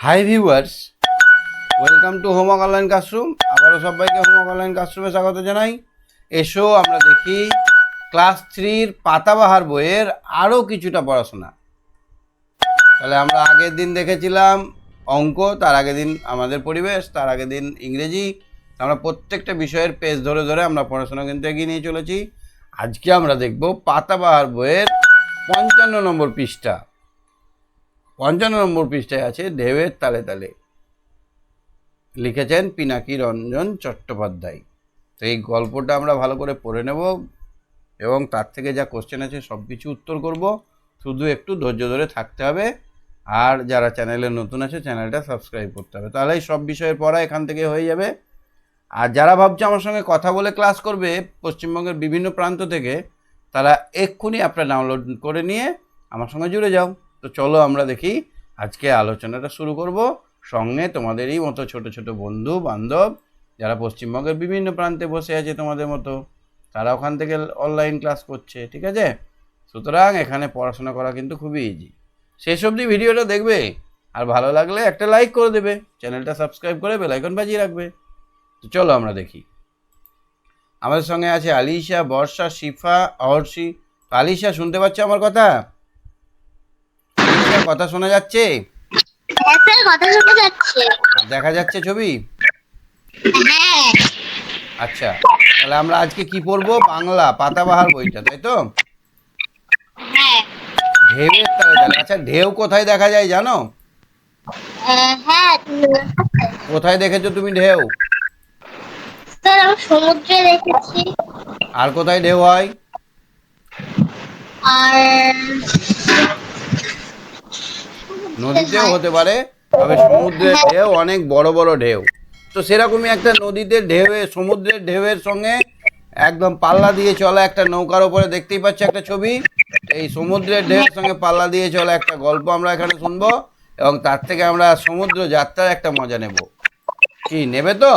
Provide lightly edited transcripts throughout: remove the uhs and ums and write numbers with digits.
Hi viewers, welcome to homework online classroom. আবারও সবাইকে homework online ক্লাসরুমে স্বাগত জানাই। এসো আমরা দেখি ক্লাস 3-র পাতাবাহার বইয়ের আরও কিছুটা পড়াশোনা। তাহলে আমরা আগের দিন দেখেছিলাম অঙ্ক, তার আগের দিন আমাদের পরিবেশ, তার আগের দিন ইংরেজি। আমরা প্রত্যেকটা বিষয়ের পেজ ধরে ধরে আমরা পড়াশোনা কিন্তু এগিয়ে নিয়ে চলেছি। আজকে আমরা দেখব পাতাবাহার বইয়ের 55 নম্বর পৃষ্ঠা। 55 নম্বর পৃষ্ঠায় আছে ঢেউয়ের তালে তালে, লিখেছেন পিনাকি রঞ্জন চট্টোপাধ্যায়। তো এই গল্পটা আমরা ভালো করে পড়ে নেব এবং তার থেকে যা কোশ্চেন আছে সব কিছু উত্তর করব। শুধু একটু ধৈর্য ধরে থাকতে হবে, আর যারা চ্যানেলে নতুন আছে চ্যানেলটা সাবস্ক্রাইব করতে হবে, তাহলেই সব বিষয়ের পড়া এখান থেকে হয়ে যাবে। আর যারা ভাবছে আমার সঙ্গে কথা বলে ক্লাস করবে পশ্চিমবঙ্গের বিভিন্ন প্রান্ত থেকে, তারা এক্ষুনি অ্যাপটা ডাউনলোড করে নিয়ে আমার সঙ্গে জুড়ে যাও। তো চলো আমরা দেখি আজকে আলোচনাটা শুরু করব। সঙ্গে তোমাদেরই মতো ছোট ছোট বন্ধু বান্ধব যারা পশ্চিমবঙ্গের বিভিন্ন প্রান্তে বসে আছে তোমাদের মতো, তারা ওখান থেকে অনলাইন ক্লাস করছে, ঠিক আছে? সুতরাং এখানে পড়াশোনা করা কিন্তু খুবই ইজি। শেষ অবধি ভিডিওটা দেখবে, আর ভালো লাগলে একটা লাইক করে দেবে, চ্যানেলটা সাবস্ক্রাইব করে বেল আইকন বাজিয়ে রাখবে। তো চলো আমরা দেখি। আমাদের সঙ্গে আছে আলিশা, বর্ষা, শিফা, অহর্ষি। আলিশা, শুনতে পাচ্ছ আমার কথা? আলিশা, কথা শোনা যাচ্ছে? হ্যাঁ স্যার, কথা শোনা যাচ্ছে। দেখা যাচ্ছে ছবি? হ্যাঁ আচ্ছা, তাহলে আমরা আজকে কি পড়বো? বাংলা পাতাবাহার বইটা, তাই তো? হ্যাঁ ঢেউয়ের তালে তালে। আচ্ছা, ঢেউ কোথায় দেখা যায় জানো? হ্যাঁ কোথায় দেখেছো তুমি ঢেউ? স্যার, আমি সমুদ্রে দেখেছি। আর কোথায় ঢেউ হয়? আর নদীতেও হতে পারে, তবে সমুদ্রের ঢেউ অনেক বড় বড় ঢেউ। তো সেরকমই একটা নদীতে ঢেউয়ে, সমুদ্রের ঢেউয়ের সঙ্গে একদম পাল্লা দিয়ে চলা একটা নৌকার ওপরে দেখতেই পাচ্ছ একটা ছবি। এই সমুদ্রের ঢেউয়ের সঙ্গে পাল্লা দিয়ে চলা একটা গল্প আমরা এখানে শুনবো, এবং তার থেকে আমরা সমুদ্র যাত্রার একটা মজা নেব। কি নেবে তো?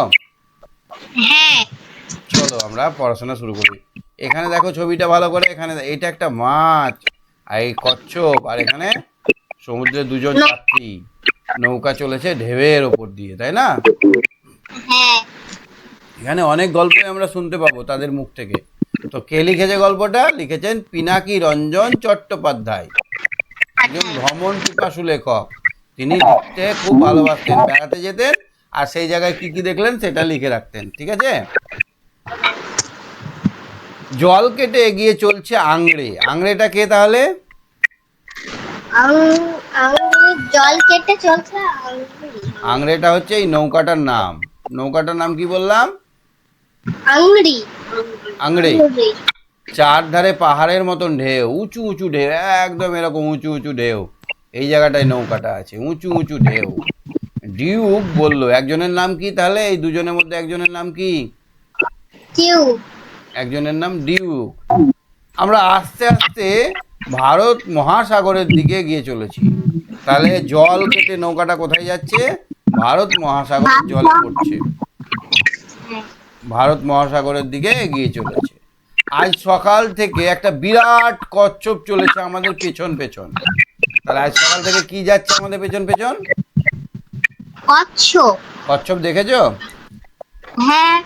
হ্যাঁ চলো আমরা পড়াশোনা শুরু করি। এখানে দেখো ছবিটা ভালো করে, এখানে এটা একটা মাছ, আর এই কচ্ছপ, আর এখানে সমুদ্রের দুজন যাত্রী, নৌকা চলেছে ঢেউয়ের ওপর দিয়ে, তাই না? হ্যাঁ এখানে অনেক গল্পই আমরা শুনতে পাবো তাদের মুখ থেকে। তো কে লিখেছে গল্পটা? লিখেছেন পিনাকি রঞ্জন চট্টোপাধ্যায়, একজন ভ্রমণ পিপাসু লেখক। তিনি লিখতে খুব ভালোবাসতেন, বেড়াতে যেতেন, আর সেই জায়গায় কি কি দেখলেন সেটা লিখে রাখতেন, ঠিক আছে? জল কেটে এগিয়ে চলছে আংড়ে। আংড়েটা কে তাহলে? আঙুল জল কেটে চলছে। আংড়েটা হচ্ছে এই নৌকাটার নাম। নৌকাটার নাম কি বললাম? আঙুরি আংড়ে। চারধারে পাহাড়ের মতন ঢেউ, উঁচু উঁচু ঢেউ, একদম এরকম উঁচু উঁচু ঢেউ। এই জায়গাটায় নৌকাটা আছে, উঁচু উঁচু ঢেউ। ডিউক বললো। একজনের নাম কি তাহলে? এই দুজনের মধ্যে একজনের নাম কি? একজনের নাম ডিউক। আমরা আস্তে আস্তে ভারত মহাসাগরের দিকে গিয়ে চলেছি। তাহলে জল কেটে নৌকাটা কোথায় যাচ্ছে? ভারত মহাসাগরের জলে পড়ছে, ভারত মহাসাগরের দিকে এগিয়ে চলেছে। আজ সকাল থেকে একটা বিরাট কচ্ছপ চলেছে আমাদের পেছন পেছন। তাহলে আজ সকাল থেকে কি যাচ্ছে আমাদের পেছন পেছন? কচ্ছপ। কচ্ছপ দেখেছো? হ্যাঁ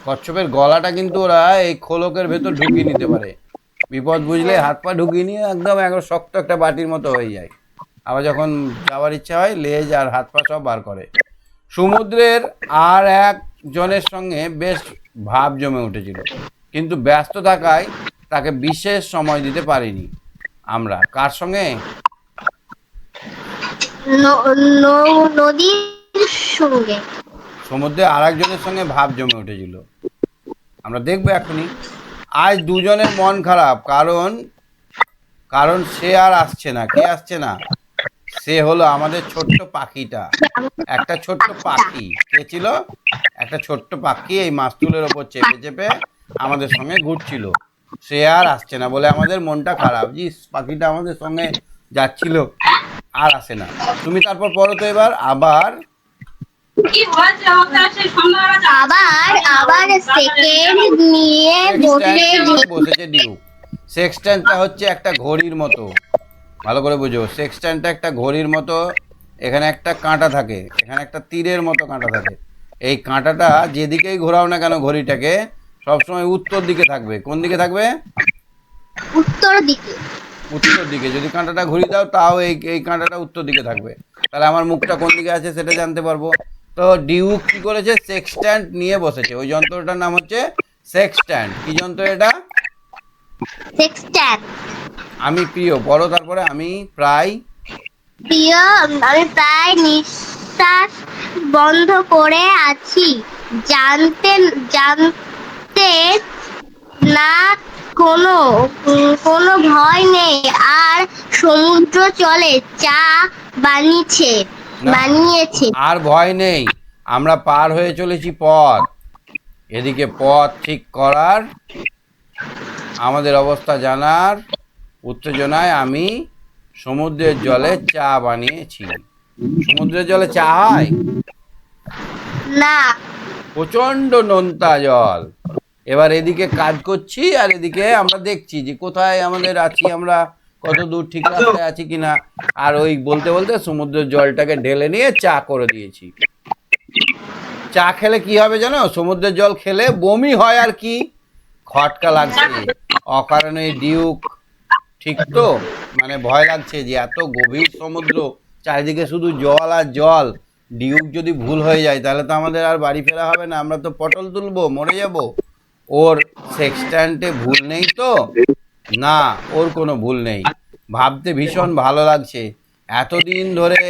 কচ্ছপের গলাটা কিন্তু ওরা এই খোলকের ভেতর ঢুকিয়ে নিতে পারে। বিপদ বুঝলে হাত পা ঢুকিয়ে নিয়ে একদম একদম শক্ত একটা বাটির মতো হয়ে যায়। আবার যখন যাওয়ার ইচ্ছা হয় লেজ আর হাত পা সব বার করে। সমুদ্রের আর একজনের সঙ্গে বেশ ভাব জমে উঠেছিল, কিন্তু ব্যস্ত থাকায় তাকে বিশেষ সময় দিতে পারিনি আমরা। কার সঙ্গে? নদীর সঙ্গে। সমুদ্রে আর একজনের সঙ্গে ভাব জমে উঠেছিল, আমরা দেখবো এখনই। আজ দুজনের মন খারাপ, কারণ কারণ সে আর আসছে না। কে আসছে না? সে হলো আমাদের ছোট্ট পাখিটা। একটা ছোট্ট পাখি। কে ছিল? একটা ছোট্ট পাখি এই মাস্তুলের ওপর চেপে চেপে আমাদের সঙ্গে ঘুরছিল। সে আর আসছে না বলে আমাদের মনটা খারাপ। জি, পাখিটা আমাদের সঙ্গে যাচ্ছিল, আর আসে না। তুমি তারপর পড়ো তো এবার। আবার আবার আবার সেকেন্ড নিয়ে বসেছে ডিউ। সেক্সট্যান্ডটা হচ্ছে একটা ঘড়ির মতো, ভালো করে বুঝো। সেক্সট্যান্ডটা একটা ঘড়ির মতো এখানে একটা কাঁটা থাকে, এখানে একটা তীরের মতো কাঁটা থাকে। এই কাঁটাটা যেদিকেই ঘোরাও না কেন ঘড়িটাকে, সবসময় উত্তর দিকে থাকবে। কোন দিকে থাকবে? উত্তর দিকে। উত্তর দিকে। যদি কাঁটাটা ঘুরিয়ে দাও তাও এই এই কাঁটাটা উত্তর দিকে থাকবে। তাহলে আমার মুখটা কোন দিকে আছে সেটা জানতে পারবো। তো ডিউক কি করেছে? সেক্সট্যান্ট নিয়ে বসেছে। ওই যন্ত্রটার নাম হচ্ছে সেক্সট্যান্ট। কি যন্ত্র এটা? সেক্সট্যান্ট। আমি প্রিয়, বড় তারপরে আমি প্রায়। প্রিয়, আমি প্রায় নিঃশ্বাস বন্ধ করে আছি। জানতে জানতে না, কোনো কোনো ভয় নেই। আর সমুদ্র চলে চা বানিয়েছে না, বানিয়েছে আর ভয় নেই। আমরা পার হয়ে চলেছি পথ। এদিকে পথ ঠিক করার, আমাদের অবস্থা জানার উত্তেজনায় আমি সমুদ্রের জলে চা বানিয়েছি। সমুদ্রের জলে চা হয়? না। প্রচন্ড নোনতা জল। এবার এদিকে কাজ করছি আর এদিকে আমরা দেখছি যে কোথায় আমাদের আছি, আমরা কত দূর ঠিক রাস্তায় আছি কিনা। আর ওই বলতে বলতে সমুদ্রের জলটাকে ঢেলে নিয়ে চা করে দিয়েছি। চা খেলে কি হবে জানো? সমুদ্রের জল খেলে বমি হয়। আর কি খটকা লাগছে অকারণে ডিউক। ঠিক তো? মানে ভয় লাগছে যে এত গভীর সমুদ্র, চারিদিকে শুধু জল আর জল। ডিউক যদি ভুল হয়ে যায় তাহলে তো আমাদের আর বাড়ি ফেরা হবে না, আমরা তো পটল তুলবো, মরে যাব। ওর সেক্সট্যান্টে ভুল নেই তো? না, ওর কোনো ভুল নেই। ভাবতে ভীষণ ভালো লাগছে। এতদিন ধরে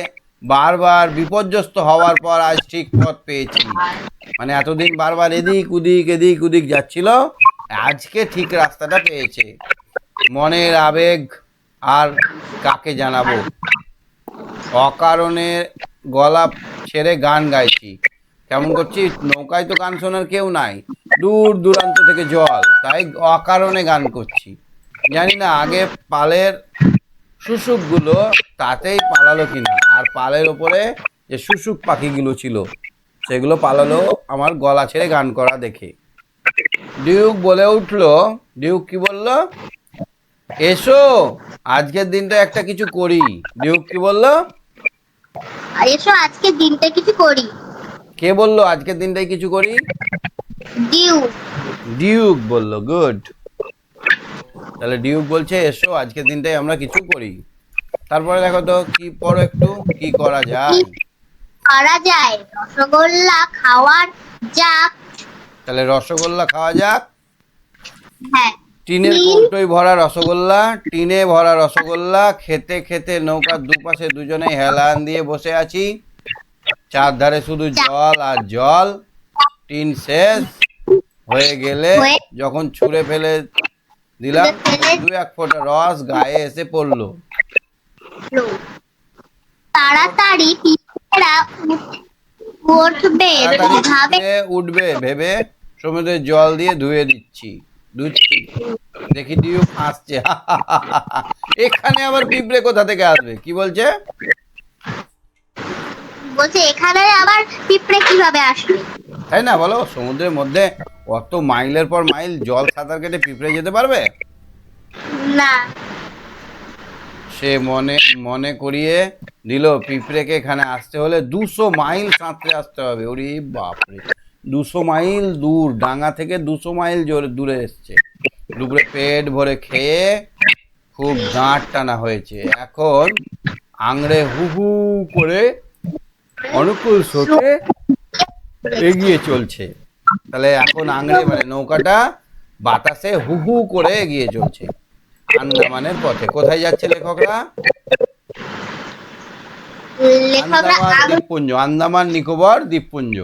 বারবার বিপর্যস্ত হওয়ার পর আজ ঠিক পথ পেয়েছি। মানে এতদিন বারবার এদিক ওদিক যাচ্ছিল, আজকে ঠিক রাস্তাটা পেয়েছে। মনের আবেগ আর কাকে জানাবো। অকারণে গলা ছেড়ে গান গাইছি। কেমন করছি? নৌকায় তো গান শোনার কেউ নাই, দূর দূরান্ত থেকে জল, তাই অকারণে গান করছি। জানি না আগে পালের শুশুকগুলো তাতেই পালালো কিনা, আর পালের ওপরে যে শুশুক পাখিগুলো ছিল সেগুলো পালালো আমার গলা ছেড়ে গান করা দেখে। ডিউক বলে উঠলো, ডিউক কি বললো? এসো আজকের দিনটা একটা কিছু করি। ডিউক কি বললো? এসো আজকের দিনটা কিছু করি। কে বললো আজকের দিনটাই কিছু করি? ডিউ। ডিউক বললো। গুড। তাহলে ডিউক বলছে এসো আজকের দিনটাই আমরা কিছু করি। তারপরে দেখো তো কি পড়ো একটু, কি করা যায়। করা যায়? রসগোল্লা খাওয়ার যাক। তাহলে রসগোল্লা খাওয়া যাক। হ্যাঁ। টিনের কৌটোয় ভরা রসগোল্লা, টিনে ভরা রসগোল্লা খেতে খেতে নৌকার দুপাশে দুজনে হেলান দিয়ে বসে আছি। চারধারে শুধু জল আর জল। টিন শেষ হয়ে গেলে যখন ছুঁড়ে ফেলে দিলাম, দু এক ফোঁটা রস গায়ে এসে পড়লো। তাড়াতাড়ি পিঁপড়েরা উঠবে ভাবে। উঠবে ভেবে সমুদ্রের জল দিয়ে ধুচ্ছি। দেখি ডিউক হাসছে। এখানে আবার পিঁপড়ে কোথা থেকে আসবে? কি বলছে? বলছে এখানে আবার পিঁপড়ে কিভাবে আসবে? তাই না বলো? সমুদ্রের মধ্যে অত মাইলের পর মাইল জল সাঁতার কেটে পিঁপড়ে যেতে পারবে? না। সে মনে মনে করিয়ে দিল পিঁপড়েকে এখানে আসতে হলে 200 মাইল সাঁতরে আসতে হবে। ওরে বাপরে, 200 মাইল দূর, ডাঙ্গা থেকে 200 মাইল দূরে এসছে। দুপুরে পেট ভরে খেয়ে খুব দাঁত টানা হয়েছে। এখন আংড়ে হু হু করে অনুকূল স্রোতে এগিয়ে চলছে। তাহলে এখন আংড়ে মানে নৌকাটা বাতাসে হু হু করে এগিয়ে চলছে আন্দামানের পথে। কোথায় যাচ্ছে লেখকরা? আন্দামান দ্বীপপুঞ্জ, আন্দামান নিকোবর দ্বীপপুঞ্জ।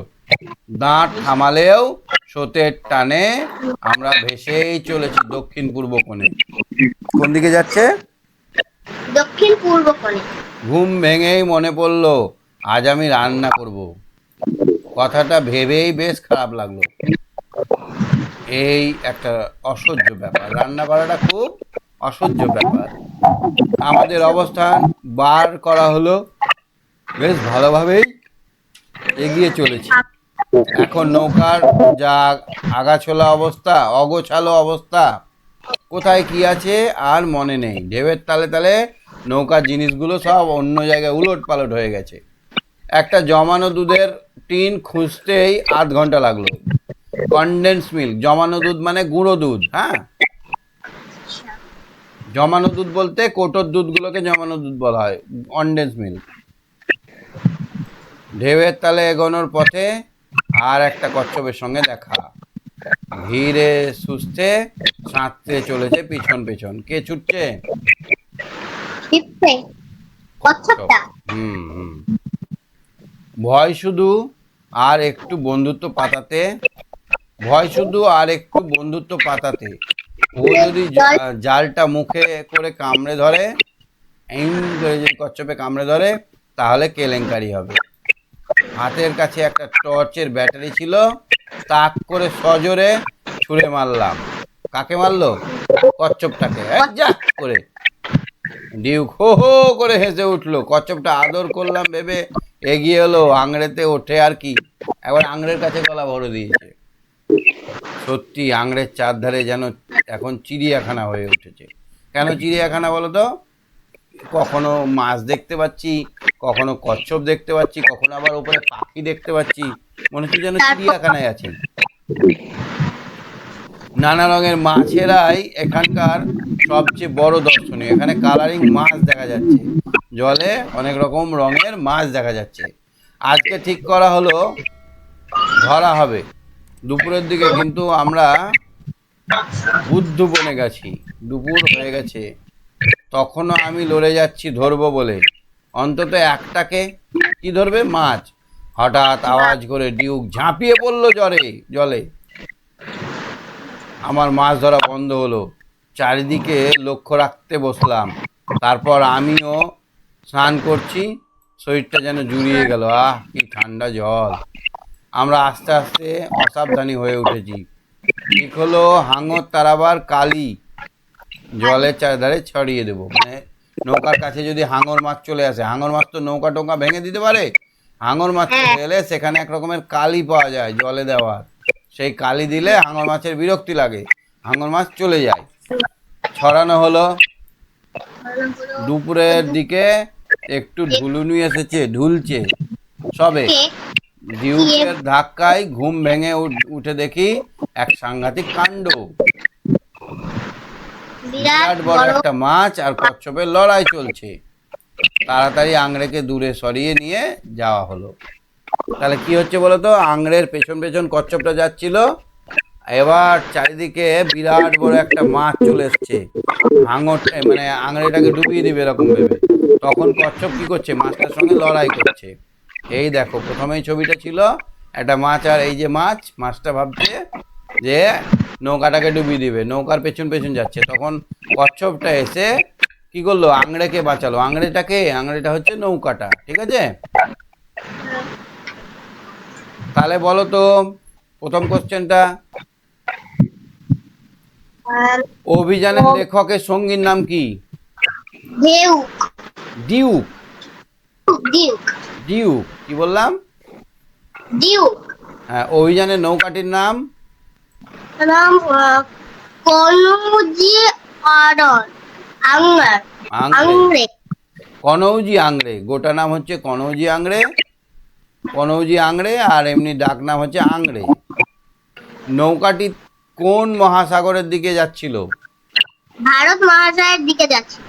দাঁত থামালেও স্রোতের টানে আমরা ভেসেই চলেছি দক্ষিণ পূর্ব কোণে। কোন দিকে যাচ্ছে? দক্ষিণ পূর্ব কোণে। ঘুম ভেঙেই মনে পড়লো আজ আমি রান্না করব। কথাটা ভেবেই বেশ খারাপ লাগলো। এই একটা অসহ্য ব্যাপার, রান্না করাটা খুব অসহ্য ব্যাপার। আমাদের অবস্থান বার করা হলো, বেশ ভালোভাবেই এগিয়ে চলেছি। এখন নৌকার যা আগাছোলা অবস্থা, অগোছালো অবস্থা, কোথায় কি আছে আর মনে নেই। ঢেউয়ের তালে তালে নৌকার জিনিসগুলো সব অন্য জায়গায় উলট পালট হয়ে গেছে। একটা জমানো দুধের টিন খুঁজতেই 8 ঘন্টা লাগলো। কনডেন্স মিল্ক, জমানো দুধ মানে গুঁড়ো দুধ, হ্যাঁ। জমানো দুধ বলতে কোটোর দুধগুলোকে জমানো দুধ বলা হয়, কনডেন্স মিল্ক। ঢেউয়ের তালে এগোনোর পথে আর একটা কচ্ছপের সঙ্গে দেখা। ধীরে সুস্থে সাঁততে চলেছে পিছন পেছন। কে ছুটছে? পিঁপড়ে, কচ্ছপটা। হুম। ভয় শুধু আর একটু বন্ধুত্ব পাতাতে, ভয় শুধু আর একটু বন্ধুত্ব পাতাতে। ও যদি জালটা মুখে করে কামড়ে ধরে, এই করে যদি কচ্ছপে কামড়ে ধরে, তাহলে কেলেঙ্কারি হবে। হাতের কাছে একটা টর্চের ব্যাটারি ছিল, তাক করে সজোরে ছুঁড়ে মারলাম। কাকে মারলো? কচ্ছপটাকে। যা করে ডিউক হো হো করে হেসে উঠলো। কচ্ছপটা আদর করলাম ভেবে এগিয়ে এলো, আংড়েতে ওঠে আর কি, একবার আংড়ের কাছে গলা ভরে দিয়েছে। সত্যি আংড়ের চারধারে যেন এখন চিড়িয়াখানা হয়ে উঠেছে। কেন চিড়িয়াখানা বলো তো? কখনো মাছ দেখতে পাচ্ছি, কখনো কচ্ছপ দেখতে পাচ্ছি, কখনো আবার উপরে পাখি দেখতে পাচ্ছি, মনে হচ্ছে যেন চিড়িয়াখানায় আছি। নানা রঙের মাছেরাই এখানকার সবচেয়ে বড় দর্শনীয়। এখানে কালারিং মাছ দেখা যাচ্ছে, জলে অনেক রকম রঙের মাছ দেখা যাচ্ছে। আজকে ঠিক করা হলো ধরা হবে দুপুরের দিকে, কিন্তু আমরা বুদ্ধ বনে গেছি, দুপুর হয়ে গেছে, তখনও আমি লড়ে যাচ্ছি ধরবো বলে। অন্তত একটাকে। কি ধরবে? মাছ। হঠাৎ আওয়াজ করে ডিউক ঝাঁপিয়ে পড়লো জলে। আমার মাছ ধরা বন্ধ হলো। চারিদিকে লক্ষ্য রাখতে বসলাম। তারপর আমিও স্নান করছি, শরীরটা যেন জুড়িয়ে গেল। আহ, কি ঠান্ডা জল! আমরা আস্তে আস্তে অসাবধানী হয়ে উঠেছি। ঠিক হলো হাঙর তাড়াবার কালি জলের চারধারে ছড়িয়ে দেবো। মানে নৌকার কাছে যদি হাঙর মাছ চলে আসে, হাঙর মাছ তো নৌকা টোকা ভেঙে দিতে পারে। হাঙর মাছ চলে এলে সেখানে এক রকমের কালি পাওয়া যায় জলে দেওয়ার, সেই কালি দিলে হাঙর মাছের বিরক্তি লাগে, হাঙর মাছ চলে যায়। ছড়ানো হলো। দুপুরের দিকে একটু ঢুলুনি এসেছে, ঢুলছে সবে। ডিউকের ধাক্কায় ঘুম ভেঙে উঠে দেখি এক সাংঘাতিক কাণ্ড। বিরাট বড় একটা মাছ আর কচ্ছপের লড়াই চলছে। তাড়াতাড়ি আংড়েকে দূরে সরিয়ে নিয়ে যাওয়া হলো। তাহলে কি হচ্ছে বলো তো? আংড়ের পেছন পেছন কচ্ছপটা যাচ্ছিল, এবার চারিদিকে বিরাট বড় একটা মাছ চলে এসছে, হাঙর মানে আংড়েটাকে ডুবিয়ে দিবে এরকম ভেবে। তখন কচ্ছপ কি করছে? মাছটার সঙ্গে লড়াই করছে। এই দেখো, প্রথমেই ছবিটা ছিল একটা মাছ, আর এই যে মাছটা ভাবছে যে নৌকাটাকে ডুবিয়ে দিবে, নৌকার পেছন পেছন যাচ্ছে। তখন কচ্ছপটা এসে কি করলো? আংড়েকে বাঁচালো। আংড়েটা হচ্ছে নৌকাটা, ঠিক আছে? তাহলে বলো তো প্রথম কোশ্চেনটা, অভিযানের লেখকের সঙ্গীর নাম কি? ডিউক। ডিউক কি বললাম? ডিউক। হ্যাঁ, অভিযানের নৌকাটির নাম? কনৌজি আংড়ে। গোটা নাম হচ্ছে কনৌজি আংড়ে, আর এমনি ডাক নাম হচ্ছে আংড়ে। নৌকাটি কোন মহাসাগরের দিকে যাচ্ছিল? ভারত মহাসাগরের দিকে যাচ্ছিল।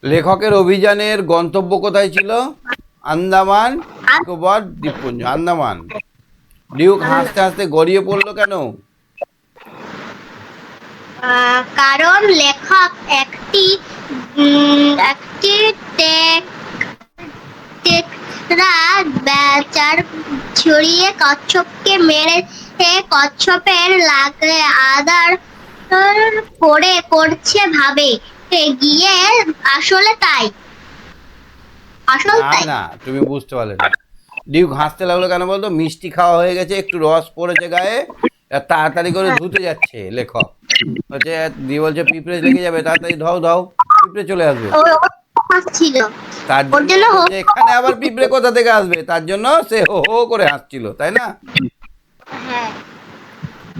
লেখকের অভিযানের গন্তব্য কোথায় ছিল? আন্দামান নিকোবর দ্বীপপুঞ্জ, আন্দামান। ডিউক হাসতে হাসতে গড়িয়ে পড়লো কেন? কারণ লেখক একটি বেচার ছড়িয়ে কচ্ছপকে মেরে কচ্ছপের লাগে আদার করে করছে ভাবে গিয়ে আসলে তাই। না, তুমি বুঝতে পারলে না। ডিউক হাসতে লাগলো কেন বলতো? মিষ্টি খাওয়া হয়ে গেছে, একটু রস পড়েছে গায়ে, তাড়াতাড়ি করে ধুতে যাচ্ছে লেখক। হচ্ছে দিয়ে বলছে পিঁপড়ে লেগে যাবে, তাড়াতাড়ি ধাও, পিঁপড়ে চলে আসবে। তার জন্য এখানে আবার পিঁপড়ে কোথা থেকে আসবে, তার জন্য সে হো হো করে হাসছিল, তাই না?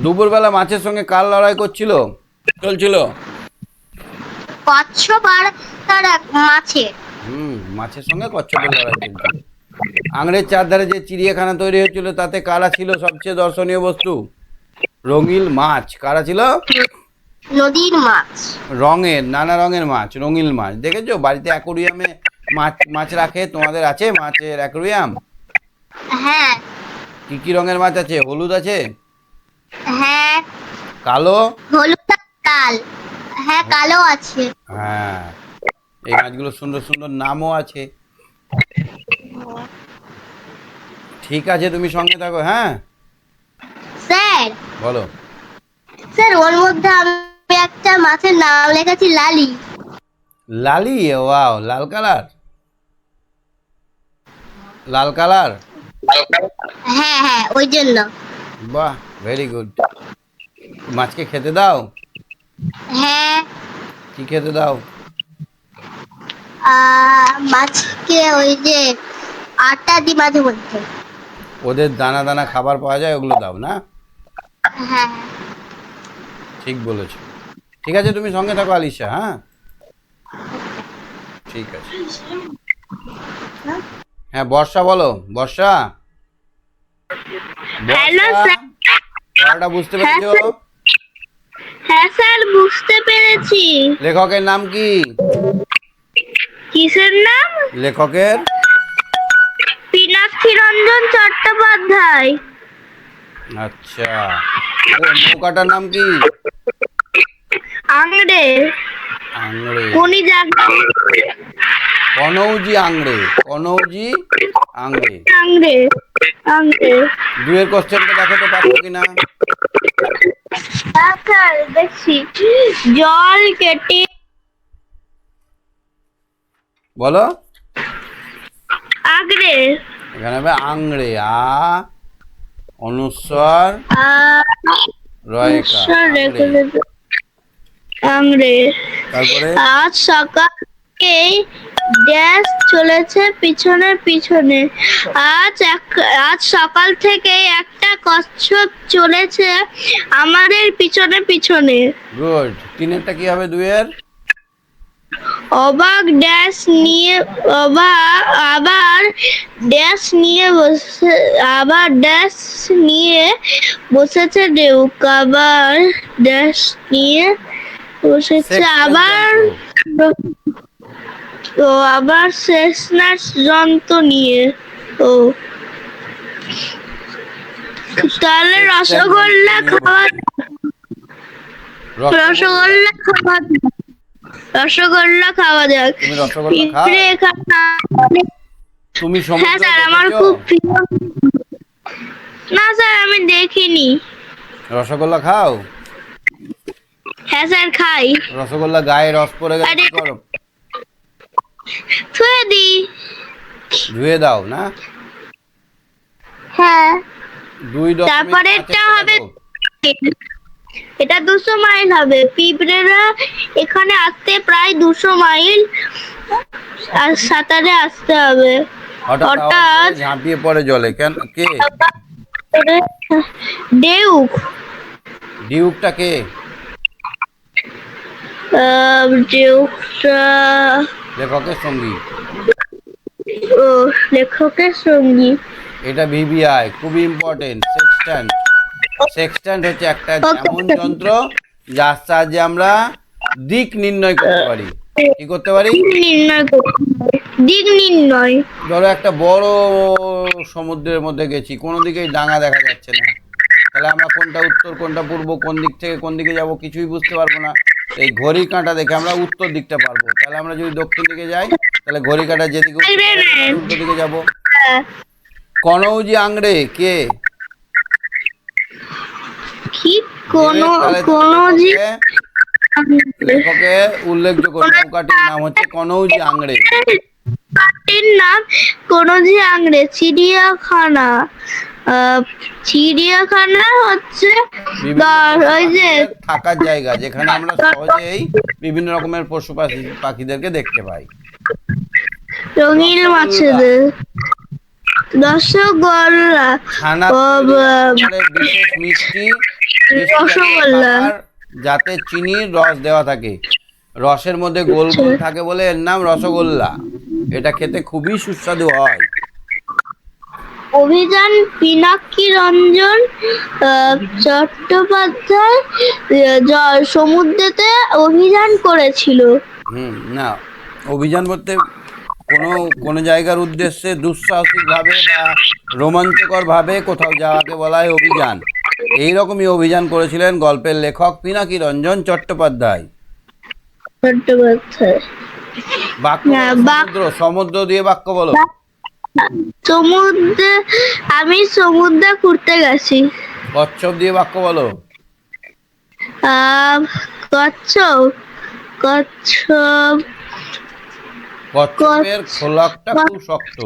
দুপুরবেলা মাছের সঙ্গে কার লড়াই চলছিল? কচ্ছপ আর তার মাছের। মাছের সঙ্গে কচ্ছপের লড়াই চলছে। আংড়ের চারধারে যে চিড়িয়াখানা তৈরি হয়েছিল তাতে কারা ছিল সবচেয়ে দর্শনীয় বস্তু? রঙিন মাছ। কারা ছিল? নদীর মাছ। রঙের, নানা রঙের মাছ, রঙিন মাছ। দেখেছো বাড়িতে অ্যাকোরিয়ামে মাছ রাখে? তোমাদের আছে মাছের অ্যাকোরিয়াম? হ্যাঁ কি কি রঙের মাছ আছে? হলুদ আছে, হ্যাঁ, কালো? হলুদ আর লাল। হ্যাঁ, কালো আছে। হ্যাঁ, এই মাছগুলো সুন্দর সুন্দর নামও আছে। ঠিক আছে, তুমি সঙ্গে থাকো। হ্যাঁ স্যার, বলো। স্যার ওর মধ্যে আমি একটা মাছের নাম লিখেছি লালি। লালি? ওয়াও, লাল কালার, লাল কালার। হ্যাঁ হ্যাঁ, ওই জন্য। বাহ, ভেরি গুড। মাছকে খেতে দাও? হ্যাঁ, কি খেতে দাও? মাছকে ওই যে আটা দি মাঝে মধ্যে। ওদের দানা দানা খাবার পাওয়া যায়, ওগুলো দাও না? হ্যাঁ ঠিক বলেছো। ঠিক আছে, তুমি সঙ্গে থাকো আলিশা। হ্যাঁ ঠিক আছে। হ্যাঁ বর্ষা, বলো বর্ষা। হ্যালো বর্ষা, স্যার। পড়াটা বুঝতে পেরেছো? হ্যাঁ স্যার, বুঝতে পেরেছি। লেখকের নাম কি? কিসের নাম? লেখকের? মীনাক্ষী রঞ্জন চট্টোপাধ্যায়। আচ্ছা, ও নৌকাটার নাম কি? আংড়ে। আংড়ে। কোনি জায়গা? কনৌজি আংড়ে, কনৌজি আংড়ে। আংড়ে, আংড়ে। দুয়ের কোশ্চেনটা দেখো তো পারছো কিনা। হ্যাঁ স্যার, দেখছি। জল কেটে বলো। আংড়ে। এখানে হবে আংড়ে, আ অনুস্বর রয়কা, আংড়ে। আংড়ে। তারপরে আজ সকালে ড্যাশ চলেছে পিছনে পিছনে। আজ সকাল থেকে একটা কচ্ছপ চলেছে আমাদের পিছনে পিছনে। গুড। তিনেরটা কি হবে? দুয়ের? অবাক ড্যাশ নিয়ে আবার ড্যাশ নিয়ে বসে আবার ড্যাশ নিয়ে বসেছে ডেউক। আবার ড্যাশ নিয়ে বসেছে আবার তো আবার শেষনাশ যন্ত্র নিয়ে। ও তাহলে রসগোল্লা খাওয়া রসগোল্লা খাওয়া রসগোল্লা খাওয়া যাক। তুমি রসগোল্লা খাও? পিঁপড়ে এখানে। তুমি হ্যাঁ সমুদ্র স্যার, আমার দেখেছো? খুব প্রিয়। না স্যার, আমি দেখিনি। রসগোল্লা খাও? হ্যাঁ স্যার, খাই। রসগোল্লা গায়ে রস পড়ে গেলে কি করো? ছুঁয়ে দিই। ধুয়ে দাও না? হ্যাঁ। 2.5 তারপরে এটা হবে, এটা 200 মাইল হবে। পিঁপড়েরা এখানে আসতে প্রায় 200 মাইল আর সাঁতারে আসতে হবে। হঠাৎ হঠাৎ ঝাঁপিয়ে পড়ে জলে। কেন? কে? ডেউক। ডিউকটা কে? ডেউকটা লেখকের সঙ্গী। ও লেখকের সঙ্গী। এটা ভিভিআই, খুব ইম্পর্টেন্ট। সেক্সট্যান্ট। সেক্সট্যান্ট হচ্ছে একটা এমন যন্ত্র যার সাহায্যে আমরা দিক নির্ণয় করতে পারি। কি করতে পারি? দিক নির্ণয়। ধরো একটা বড় সমুদ্রের মধ্যে গেছি, কোনো দিকেই ডাঙা দেখা যাচ্ছে না, তাহলে আমরা কোনটা উত্তর কোনটা পূর্ব, কোন দিক থেকে কোন দিকে যাব কিছুই বুঝতে পারবো না। এই ঘড়ি কাঁটা দেখে আমরা উত্তর দিকটা পারবো। তাহলে আমরা যদি দক্ষিণ দিকে যাই তাহলে ঘড়ি কাঁটা যেদিকে উল্টো দিকে যাব। কনৌজি আংড়ে কে? কি? লেখকের উল্লেখযোগ্য নৌকাটির নাম হচ্ছে কনৌজি আংড়ে। নাম কনৌজি আংড়ে। চিড়িয়াখানা। চিড়িয়াখানা হচ্ছে ওই যে থাকার জায়গা যেখানে আমরা সহজেই বিভিন্ন রকমের পশু পাখিদেরকে দেখতে পাই। রঙিন মাছেদের। রসগোল্লা। বিশেষ মিষ্টি রসগোল্লা যাতে চিনির রস দেওয়া থাকে। রসের মধ্যে গোল গোল থাকে বলে এর নাম রসগোল্লা। এটা খেতে খুবই সুস্বাদু হয়। অভিযান পিনাকি রঞ্জন চট্টোপাধ্যায় সমুদ্রেতে অভিযান করেছিল। না, অভিযান বলতে কোনো কোনো জায়গার উদ্দেশ্যে দুঃসাহসিকভাবে বা রোমাঞ্চকরভাবে কোথাও যাওয়াকে বলা হয় অভিযান। এইরকমই অভিযান করেছিলেন গল্পের লেখক পিনাকি রঞ্জন চট্টোপাধ্যায়। চট্টোপাধ্যায়। বাক্য হ্যাঁ, বলো, সমুদ্র, সমুদ্র দিয়ে বাক্য বলো। সমুদ্রে, আমি সমুদ্রে ঘুরতে গেছি। কচ্ছপ দিয়ে বাক্য বলো। কচ্ছপ, কচ্ছপ, কচ্ছপের খোলকটা খুব শক্ত।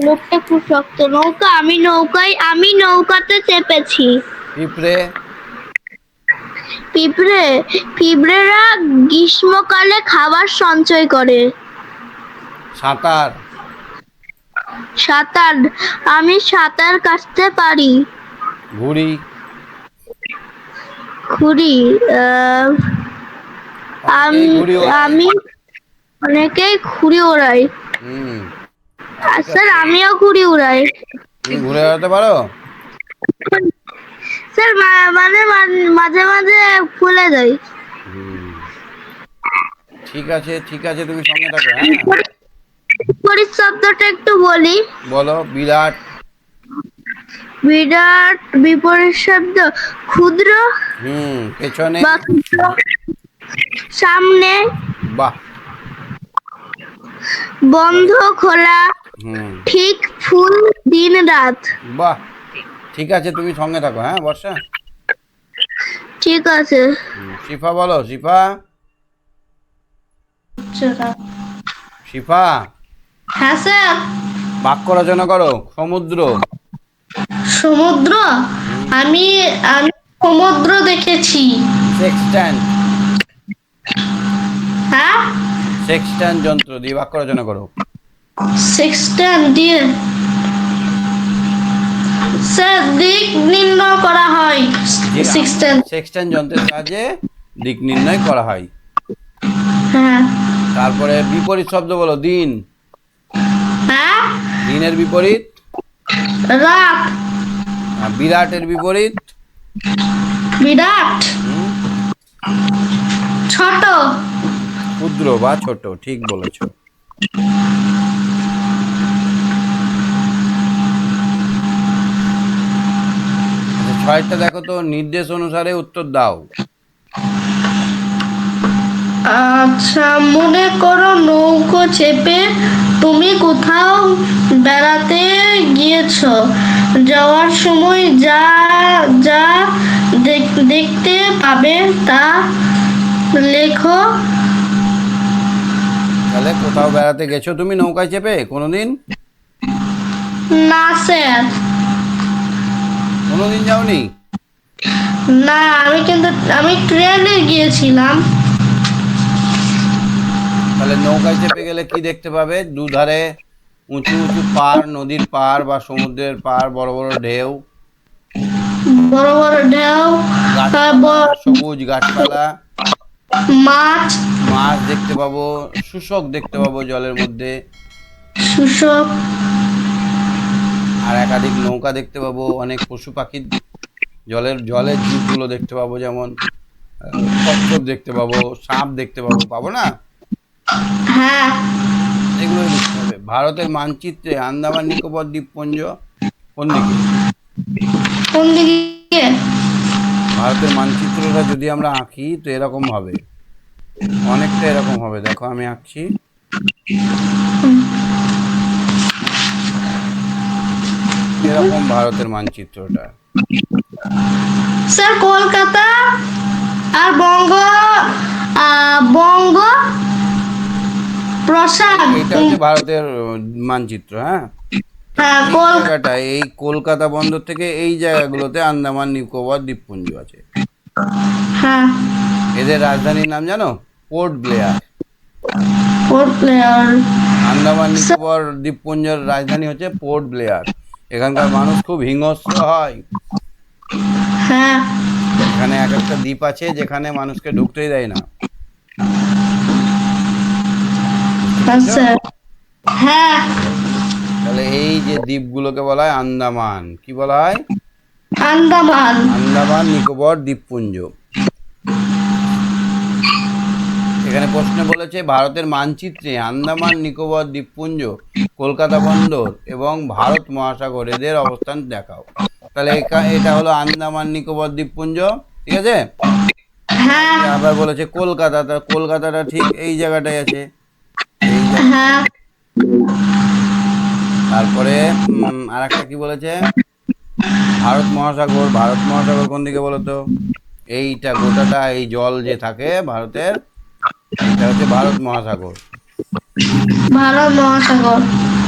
লোকটা খুব শক্ত। নৌকা, আমি নৌকাতে চেপেছি। পিঁপড়ে। পিঁপড়েরা গ্রীষ্মকালে খাবার সঞ্চয় করে। সাঁতার। সাঁতার, আমি সাঁতার কাটতে পারি। ঘুড়ি। ঘুড়ি, আমি অনেকেই ঘুড়ি ওড়াই। স্যার, আমিও ঘুড়ি উড়াই। তুমি ঘুরে বেড়াতে পারো? স্যার, মাঝে মাঝে খুলে দেয়। ঠিক আছে, ঠিক আছে, তুমি সঙ্গে থাকো। হ্যাঁ, বিপরীত শব্দটা একটু বলি। বলো। বিরাট। বিরাট বিপরীত শব্দ ক্ষুদ্র। পেছনে। সামনে। বাহ। বন্ধ খোলা। ঠিক ফুল দিন রাত। বাহ, ঠিক আছে, তুমি সঙ্গে থাকো। হ্যাঁ বর্ষা। ঠিক আছে। শিফা বলো। শিফা। শিফা। হ্যাঁ স্যার। বাক্য রচনা করো। সমুদ্র। সমুদ্র, আমি সমুদ্র দেখেছি। সেক্সট্যান্ট। হ্যাঁ, সেক্সট্যান্ট যন্ত্র দিয়ে বাক্য রচনা করো। সেক্সট্যান্ট দিয়ে স্যার দিক নির্ণয় করা হয়। সেক্সট্যান্ট যন্ত্রের সাহায্যে দিক নির্ণয় করা হয়। হ্যাঁ। তারপরে বিপরীত শব্দ বলো। দিন। হ্যাঁ, দিনের বিপরীত রাত। বিরাটের বিপরীত বিরাট, ছোট। ক্ষুদ্র বা ছোট, ঠিক বলেছো। ছয়টা দেখো তো, নির্দেশ অনুসারে উত্তর দাও। আচ্ছা, মনে করো নৌকো চেপে তুমি কোথাও বেড়াতে গিয়েছো। যাওয়ার সময় যা যা দেখতে পাবে তা লেখো। তাহলে কোথাও বেড়াতে গেছো তুমি নৌকায় চেপে কোনোদিন? না স্যার। কোনোদিন যাওনি? না, আমি ট্রেনে গিয়েছিলাম। তাহলে নৌকায় চেপে গেলে কি দেখতে পাবে? দুধারে উঁচু উঁচু পাড়, নদীর পাড় বা সমুদ্রের পাড়, বড় বড় ঢেউ, বড় বড় ঢেউ, সবুজ গাছপালা, মাছ মাছ দেখতে পাবো, শুষ্ক দেখতে পাবো জলের মধ্যে, শুষ্ক, আর একাধিক নৌকা দেখতে পাবো, অনেক পশু পাখি, জলের জীবগুলো দেখতে পাবো, যেমন কচ্ছপ দেখতে পাবো, সাপ দেখতে পাবো না? হ্যাঁ। এগুলো দেখতে হবে। ভারতের মানচিত্রে আন্দামান নিকোবর দ্বীপপুঞ্জ কোন দিকে? কোন দিকে? ভারতের মানচিত্রটা যদি আমরা আঁকি তো এরকম হবে, অনেকটা এরকম হবে। দেখো আমি আঁকছি। এরকম ভারতের মানচিত্রটা। স্যার, কলকাতা আর বঙ্গ প্রসাদ, এটা হচ্ছে ভারতের মানচিত্র। হ্যাঁ, এই কলকাতা বন্দর থেকে এই জায়গাগুলোতে আন্দামান নিকোবর দ্বীপপুঞ্জ আছে। হ্যাঁ। এদের রাজধানীর নাম জানো? Port Blair. আন্দামান নিকোবর দ্বীপপুঞ্জের রাজধানী হচ্ছে পোর্ট ব্লেয়ার। এখানকার মানুষ খুব হিংস্র হয়। হ্যাঁ। এখানে এক একটা দ্বীপ আছে যেখানে মানুষকে ঢুকতেই দেয় না। হ্যাঁ স্যার। হ্যাঁ। তাহলে এই যে দ্বীপগুলোকে বলা হয় আন্দামান। কি বলা হয়? আন্দামান। আন্দামান নিকোবর দ্বীপপুঞ্জ। এখানে প্রশ্নে বলেছে ভারতের মানচিত্রে আন্দামান নিকোবর দ্বীপপুঞ্জ, কলকাতা বন্দর এবং ভারত মহাসাগর এদের অবস্থান দেখাও। তাহলে এটা হলো আন্দামান নিকোবর দ্বীপপুঞ্জ, ঠিক আছে। হ্যাঁ। আবার বলেছে কলকাতা, তার কলকাতাটা ঠিক এই জায়গাটায় আছে, এই হ্যাঁ। তারপরে আর একটা কি বলেছে, ভারত মহাসাগর। ভারত মহাসাগর কোন দিকে বলতো? এইটা গোটাটা এই জল যে থাকে ভারতের, এটা হচ্ছে ভারত মহাসাগর। ভারত মহাসাগর।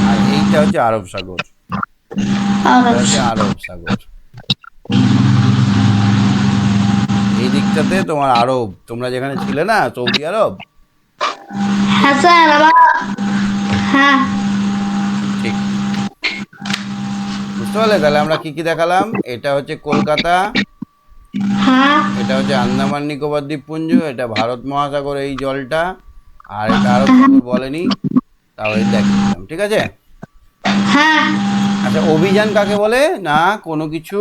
আর এইটা হচ্ছে আরব সাগর, এটা হচ্ছে আরব সাগর। এই দিকটাতে তোমার আরব, তোমরা যেখানে ছিলে না সৌদি আরব। হ্যাঁ স্যার আমার। হ্যাঁ। ঠিক, বুঝতে পারলে? তাহলে আমরা কি কি দেখালাম? এটা হচ্ছে কলকাতা, হ্যাঁ। এটা হচ্ছে আন্দামান নিকোবর দ্বীপপুঞ্জ, এটা ভারত মহাসাগর এই জলটা, আর এটা আরব সাগর বলেনি, তাও এই দেখালাম, ঠিক আছে। হ্যাঁ। আচ্ছা, অভিযান কাকে বলে? না কোনো কিছু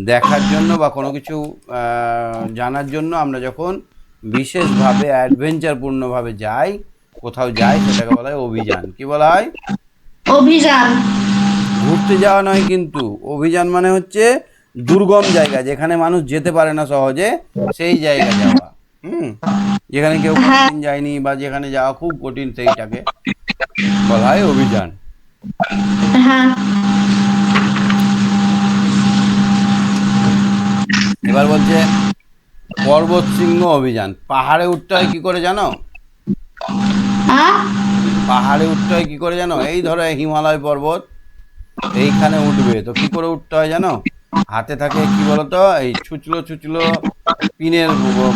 দেখার জন্য বা কোনো কিছু জানার জন্য আমরা যখন বিশেষভাবে অ্যাডভেঞ্চারপূর্ণভাবে যাই, কোথাও যাই, সেটাকে বলা হয় অভিযান। কি বলা হয়? অভিযান। ঘুরতে যাওয়া নয় কিন্তু, অভিযান মানে হচ্ছে দুর্গম জায়গা যেখানে মানুষ যেতে পারে না সহজে, সেই জায়গা যাওয়া। যেখানে কেউ কোনোদিন যায়নি বা যেখানে যাওয়া খুব কঠিন, সেইটাকে বলা হয় অভিযান। হ্যাঁ। এবার বলছে পর্বত সিংহ অভিযান। পাহাড়ে উঠতে হয় কি করে জানো? হ্যাঁ। পাহাড়ে উঠতে হয় কি করে জানো? এই ধরো হিমালয় পর্বত, এইখানে উঠবে তো কি করে উঠতে হয় জানো? হাতে থাকে কি বলতো, এই ছুচলো ছুচলো পিনের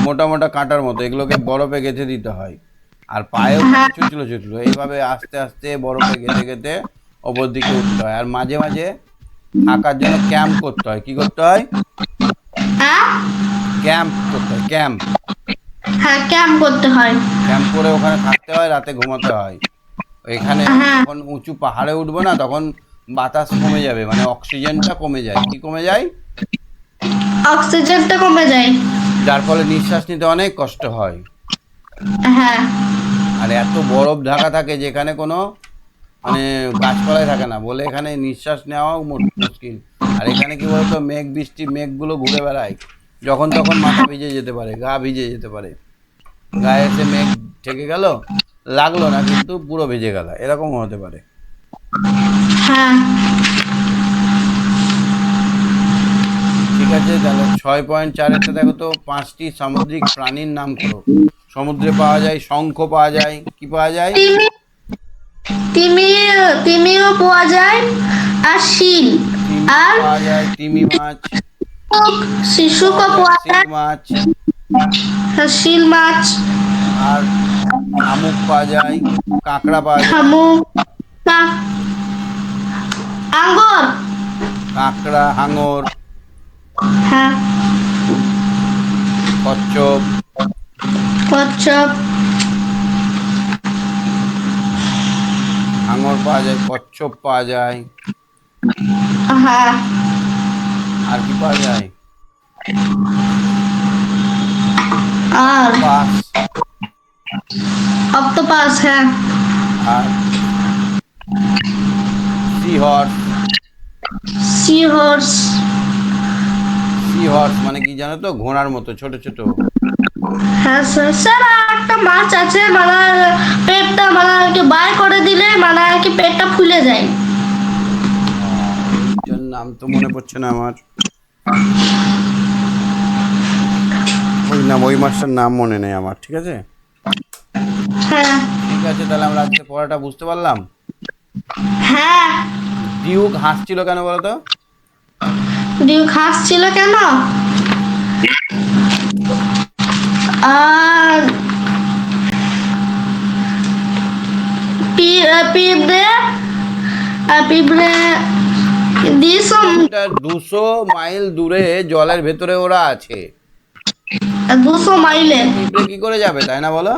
মোটা মোটা কাঁটার মতো, এগুলোকে বরফে গেঁথে দিতে হয়। আর পায়েও ছুচলো ছুচলো, এইভাবে আস্তে আস্তে বরফে গেঁথে গেঁথে ওপর দিকে উঠতে হয়। আর মাঝে মাঝে থাকার জন্য ক্যাম্প করতে হয়। কি করতে হয়? ক্যাম্প করতে হয়, ক্যাম্প। হ্যাঁ, ক্যাম্প করতে হয়। ক্যাম্প করে ওখানে থাকতে হয়, রাতে ঘুমাতে হয়। এখানে যখন উঁচু পাহাড়ে উঠবো না, তখন বাতাস কমে যাবে, মানে অক্সিজেনটা কমে যায়। কি কমে যায়? অক্সিজেনটা কমে যায়। যার ফলে নিঃশ্বাস নিতে অনেক কষ্ট হয়। হ্যাঁ। আর এত বরফ ঢাকা থাকে যেখানে কোনো মানে গাছপালাই থাকে না বলে এখানে নিঃশ্বাস নেওয়াও মুশকিল। আর এখানে কি বলতো, মেঘ বৃষ্টি, মেঘগুলো ঘুরে বেড়ায়, যখন তখন মাথা ভিজে যেতে পারে, গা ভিজে যেতে পারে। গায়ে এসে মেঘ ঠেকে গেল, লাগলো না কিন্তু পুরো ভিজে গেল, এরকমও হতে পারে। হ্যাঁ। ঠিক আছে, তাহলে 6.4-এরটা দেখো তো, 5টি সামুদ্রিক প্রাণীর নাম করো। সমুদ্রে পাওয়া যায়, শঙ্খ পাওয়া যায়, কি পাওয়া যায়? তিমিও পাওয়া যায়, আর শিল, আর পাওয়া যায় তিমি মাছ, শিশুকও পাওয়া শিং যায়, মাছ, শিল মাছ, আর শামুক পাওয়া যায়, কাঁকড়া পাওয়া যায়, শামুক, আঙ্গুর, কাঁকড়া, হাঙর, হ্যাঁ, কচ্ছপ, কচ্ছপ, হাঙর পাওয়া যায়, কচ্ছপ পাওয়া যায়, হ্যাঁ, আর কি পাওয়া যায়? আর পাস, অক্টোপাস, হ্যাঁ, আর sea horse. Sea horse. Sea horse মানে কি জানো তো? ঘোড়ার মতো ছোট ছোট। হ্যাঁ স্যার। স্যার আর একটা মাছ আছে, মানে পেটটা মানে আর কি বার করে দিলে মানে আর কি পেটটা ফুলে যায়। এইটার নাম তো মনে পড়ছে না আমার, ওই মাছটার নাম মনে নেই আমার, ঠিক আছে। হ্যাঁ। ঠিক আছে, তাহলে আমরা আজকে পড়াটা বুঝতে পারলাম। হ্যাঁ। ডিউক হাসছিল কেন বলো তো? ডিউক হাসছিল কেন? আর পিঁপড়ে 200 মাইল দূরে জলের ভেতরে ওরা আছে, 200 মাইলে পিঁপড়ে কি করে যাবে, তাই না বলো?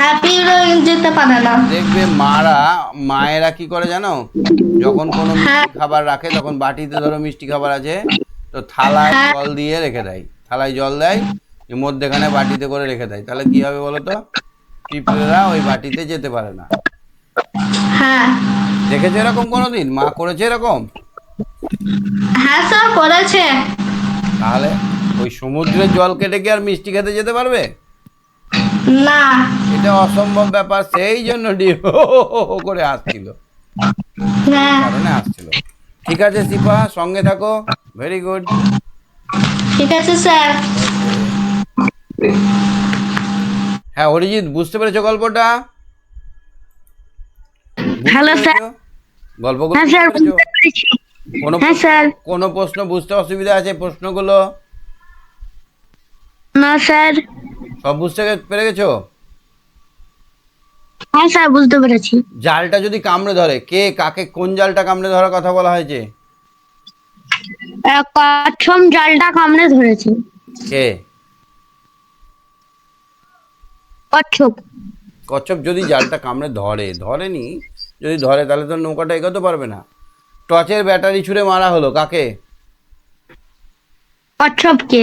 হ্যাঁ, পিঁপড়ে যেতে পারে না। দেখবে মায়েরা কি করে জানো, যখন কোনো হ্যাঁ। মিষ্টি খাবার রাখে তখন বাটিতে ধরো মিষ্টি খাবার আছে, তো থালায় হ্যাঁ। জল দিয়ে রেখে দেয়, থালায় জল দেয়, এর মধ্যেখানে বাটিতে করে রেখে দেয়, তাহলে কি হবে বলো তো, পিঁপড়েরা ওই বাটিতে যেতে পারে না। হ্যাঁ। দেখেছো এরকম কোনোদিন মা করেছে এরকম? হ্যাঁ স্যার, করেছে। তাহলে ওই সমুদ্রের জল কেটে কি আর মিষ্টি খেতে যেতে পারবে? না। এটা অসম্ভব ব্যাপার, সেই জন্য ডিম করে আসছিল, হ্যাঁ। কারণে আসছিল। ঠিক আছে সিপা, সঙ্গে থাকো, ভেরি গুড। ঠিক আছে স্যার। ওকে। হ্যাঁ অরিজিৎ, বুঝতে পেরেছো গল্পটা? বুঝতে হ্যালো স্যার। পেরেছো গল্পগুলো? হ্যাঁ বুঝতে স্যার, পেরেছো? বুঝতে পেরেছি। কোনো হ্যাঁ স্যার। কোনো প্রশ্ন বুঝতে অসুবিধা আছে প্রশ্নগুলো? না স্যার। সব বুঝতে পেরে গেছো? হ্যাঁ স্যার, বুঝতে পেরেছি। জালটা যদি কামড়ে ধরে, কে কাকে কোন জালটা কামড়ে ধরার কথা বলা হয়েছে? কচ্ছপ জালটা কামড়ে ধরেছে। কে? কচ্ছপ। কচ্ছপ যদি জালটা কামড়ে ধরেনি, যদি ধরে তাহলে তো নৌকাটা এগোতে পারবে না। টর্চের ব্যাটারি ছুঁড়ে মারা হলো কাকে? কচ্ছপকে।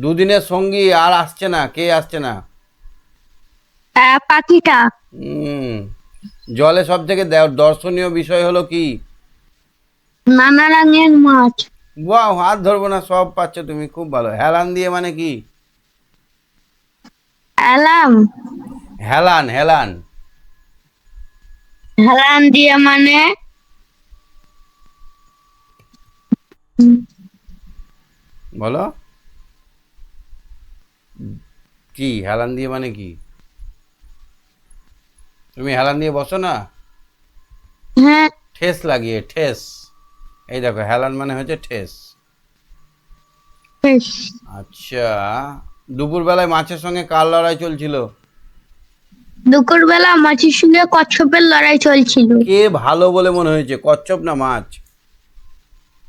দুদিনের সঙ্গী আর আসছে না, কে আসছে না? পাখিটা। হুম। জলে সব থেকে দর্শনীয় বিষয় হলো কি? নানা রঙের মাছ। বাহ, হাত ধরবো না, সব পাচ্ছ তুমি, খুব ভালো। হেলান দিয়ে মানে কি? অ্যালাম। হেলান হেলান হেলান দিয়ে মানে বলো কি, হেলান দিয়ে মানে কি? তুমি হেলান দিয়ে বসো না, হ্যাঁ। ঠেস লাগিয়ে, ঠেস। এই দেখো, হেলান মানে হচ্ছে ঠেস। বেশ। আচ্ছা, দুপুরবেলায় মাছের সঙ্গে কার লড়াই চলছিল? দুপুরবেলা মাছের সঙ্গে কচ্ছপের লড়াই চলছিল। কে ভালো বলে মনে হয়েছে, কচ্ছপ না মাছ?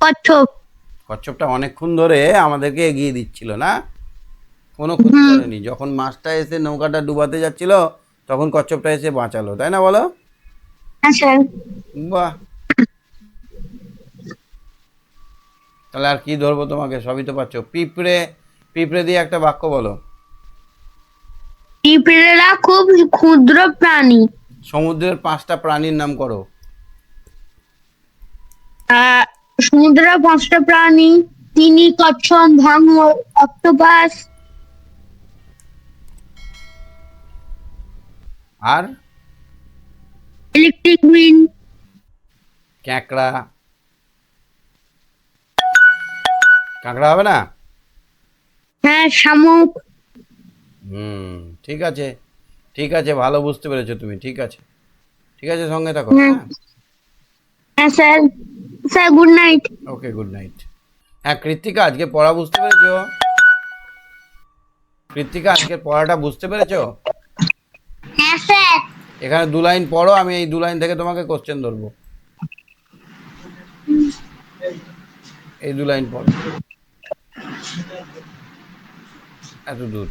কচ্ছপ। কচ্ছপটা অনেকক্ষণ ধরে আমাদেরকে এগিয়ে দিচ্ছিল না, কোনো ক্ষতি করেনি। যখন মাছটা এসে নৌকাটা ডুবাতে যাচ্ছিল তখন কচ্ছপটা এসে বাঁচালো, তাই না বলো? হ্যাঁ স্যার। বাহ, তাহলে আর কি ধরবো তোমাকে, সবই তো পাচ্ছ। পিঁপড়ে, পিঁপড়ে দিয়ে একটা বাক্য বলো। পিঁপড়েরা খুব ক্ষুদ্র প্রাণী। সমুদ্রের 5টা প্রাণীর নাম করো। সমুদ্রের 5টা প্রাণী: তিমি, কচ্ছপ, ভাঙর, অক্টোপাস, আর ইলেকট্রিক গ্রিন। ক্যাঁকড়া, কাঁকড়া হবে না? হ্যাঁ, শামুক। হুম, ঠিক আছে, ঠিক আছে, ভালো বুঝতে পেরেছো তুমি, ঠিক আছে, ঠিক আছে, সঙ্গে থাকো। হ্যাঁ। হ্যাঁ, হ্যাঁ sir. Sir, good night. Okay, good night. হ্যাঁ কৃত্তিকা, আজকে পড়া বুঝতে পেরেছো? কৃত্তিকা, আজকে পড়াটা বুঝতে পেরেছো? হ্যাঁ স্যার। এখানে 2 লাইন পড়ো, আমি এই 2 লাইন থেকে তোমাকে কোশ্চেন ধরবো। এই 2 লাইন পড়ো, এত দূর।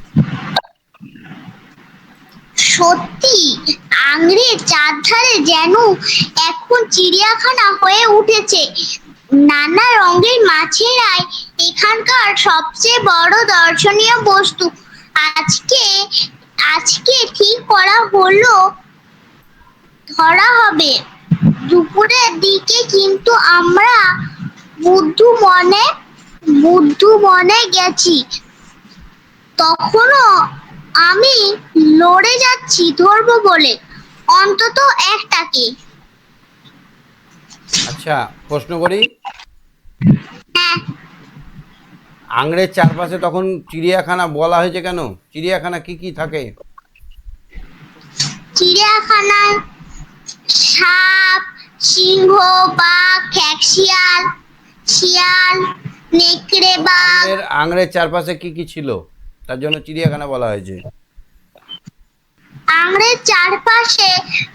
সত্যি আংড়ির চারধারে যেন এখন চিড়িয়াখানা হয়ে উঠেছে। নানা রঙের মাছেরাই এখানকার সবচেয়ে বড় দর্শনীয় বস্তু। আজকে আজকে ঠিক করা হলো ধরা হবে দুপুরের দিকে, কিন্তু আমরা বুদ্ধু মনে গেছি। তখনও আমি লড়ে যাচ্ছি ধরবো বলে, অন্তত একটাকে। আচ্ছা, প্রশ্ন করি। হ্যাঁ, আংড়ের চারপাশে তখন চিড়িয়াখানা বলা হয়েছে কেন? চিড়িয়াখানা কি কি থাকে? চিড়িয়াখানায় সাপ, সিংহ, বাঘ, শিয়াল, নেকড়ে, বাঘ। আংড়ের চারপাশে কি কি ছিল, তার জন্য চিড়িয়াখানা বলা হয়েছে? আংড়ের চারপাশে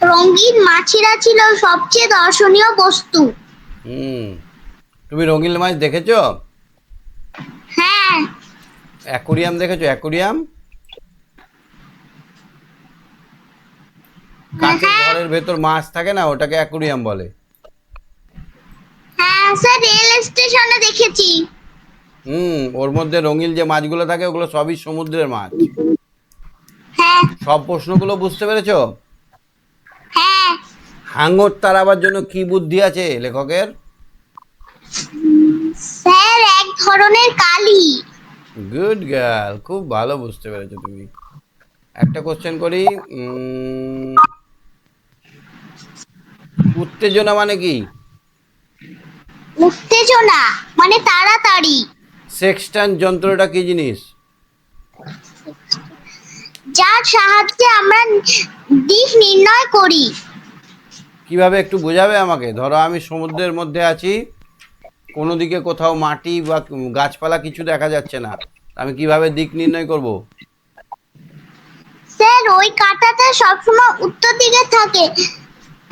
রঙিন মাছেরা ছিল সবচেয়ে দর্শনীয় বস্তু। হুম, তুমি রঙিন মাছ দেখেছো? হ্যাঁ। অ্যাকোরিয়াম দেখেছো? অ্যাকোরিয়াম? কাঁচের ঘরের ভেতর মাছ থাকে না, ওটাকে অ্যাকুরিয়াম বলে। হ্যাঁ স্যার, রেল স্টেশনে দেখেছি। ওর মধ্যে রঙিন যে মাছগুলো থাকে ওগুলো সবই সমুদ্রের মাছ। হ্যাঁ সব প্রশ্নগুলো বুঝতে পেরেছো? হ্যাঁ হাঙর তাড়াবার জন্য কি বুদ্ধি আছে লেখকের? স্যার, এক ধরনের কালি। গুড গার্ল, খুব ভালো বুঝতে পেরেছো তুমি। একটা কোশ্চেন করি। উত্তেজনা মানে কি? উত্তেজনা মানে তাড়াতাড়ি। সেক্সটান যন্ত্রটা কি জিনিস? যার সাহায্যে আমরা দিক নির্ণয় করি। কিভাবে একটু বোঝাবে আমাকে? ধরো আমি সমুদ্রের মধ্যে আছি, কোনো দিকে কোথাও মাটি বা গাছপালা কিছু দেখা যাচ্ছে না, আমি কিভাবে দিক নির্ণয় করব? স্যার, ওই কাঁটাটা সবসময় উত্তর দিকে থাকে,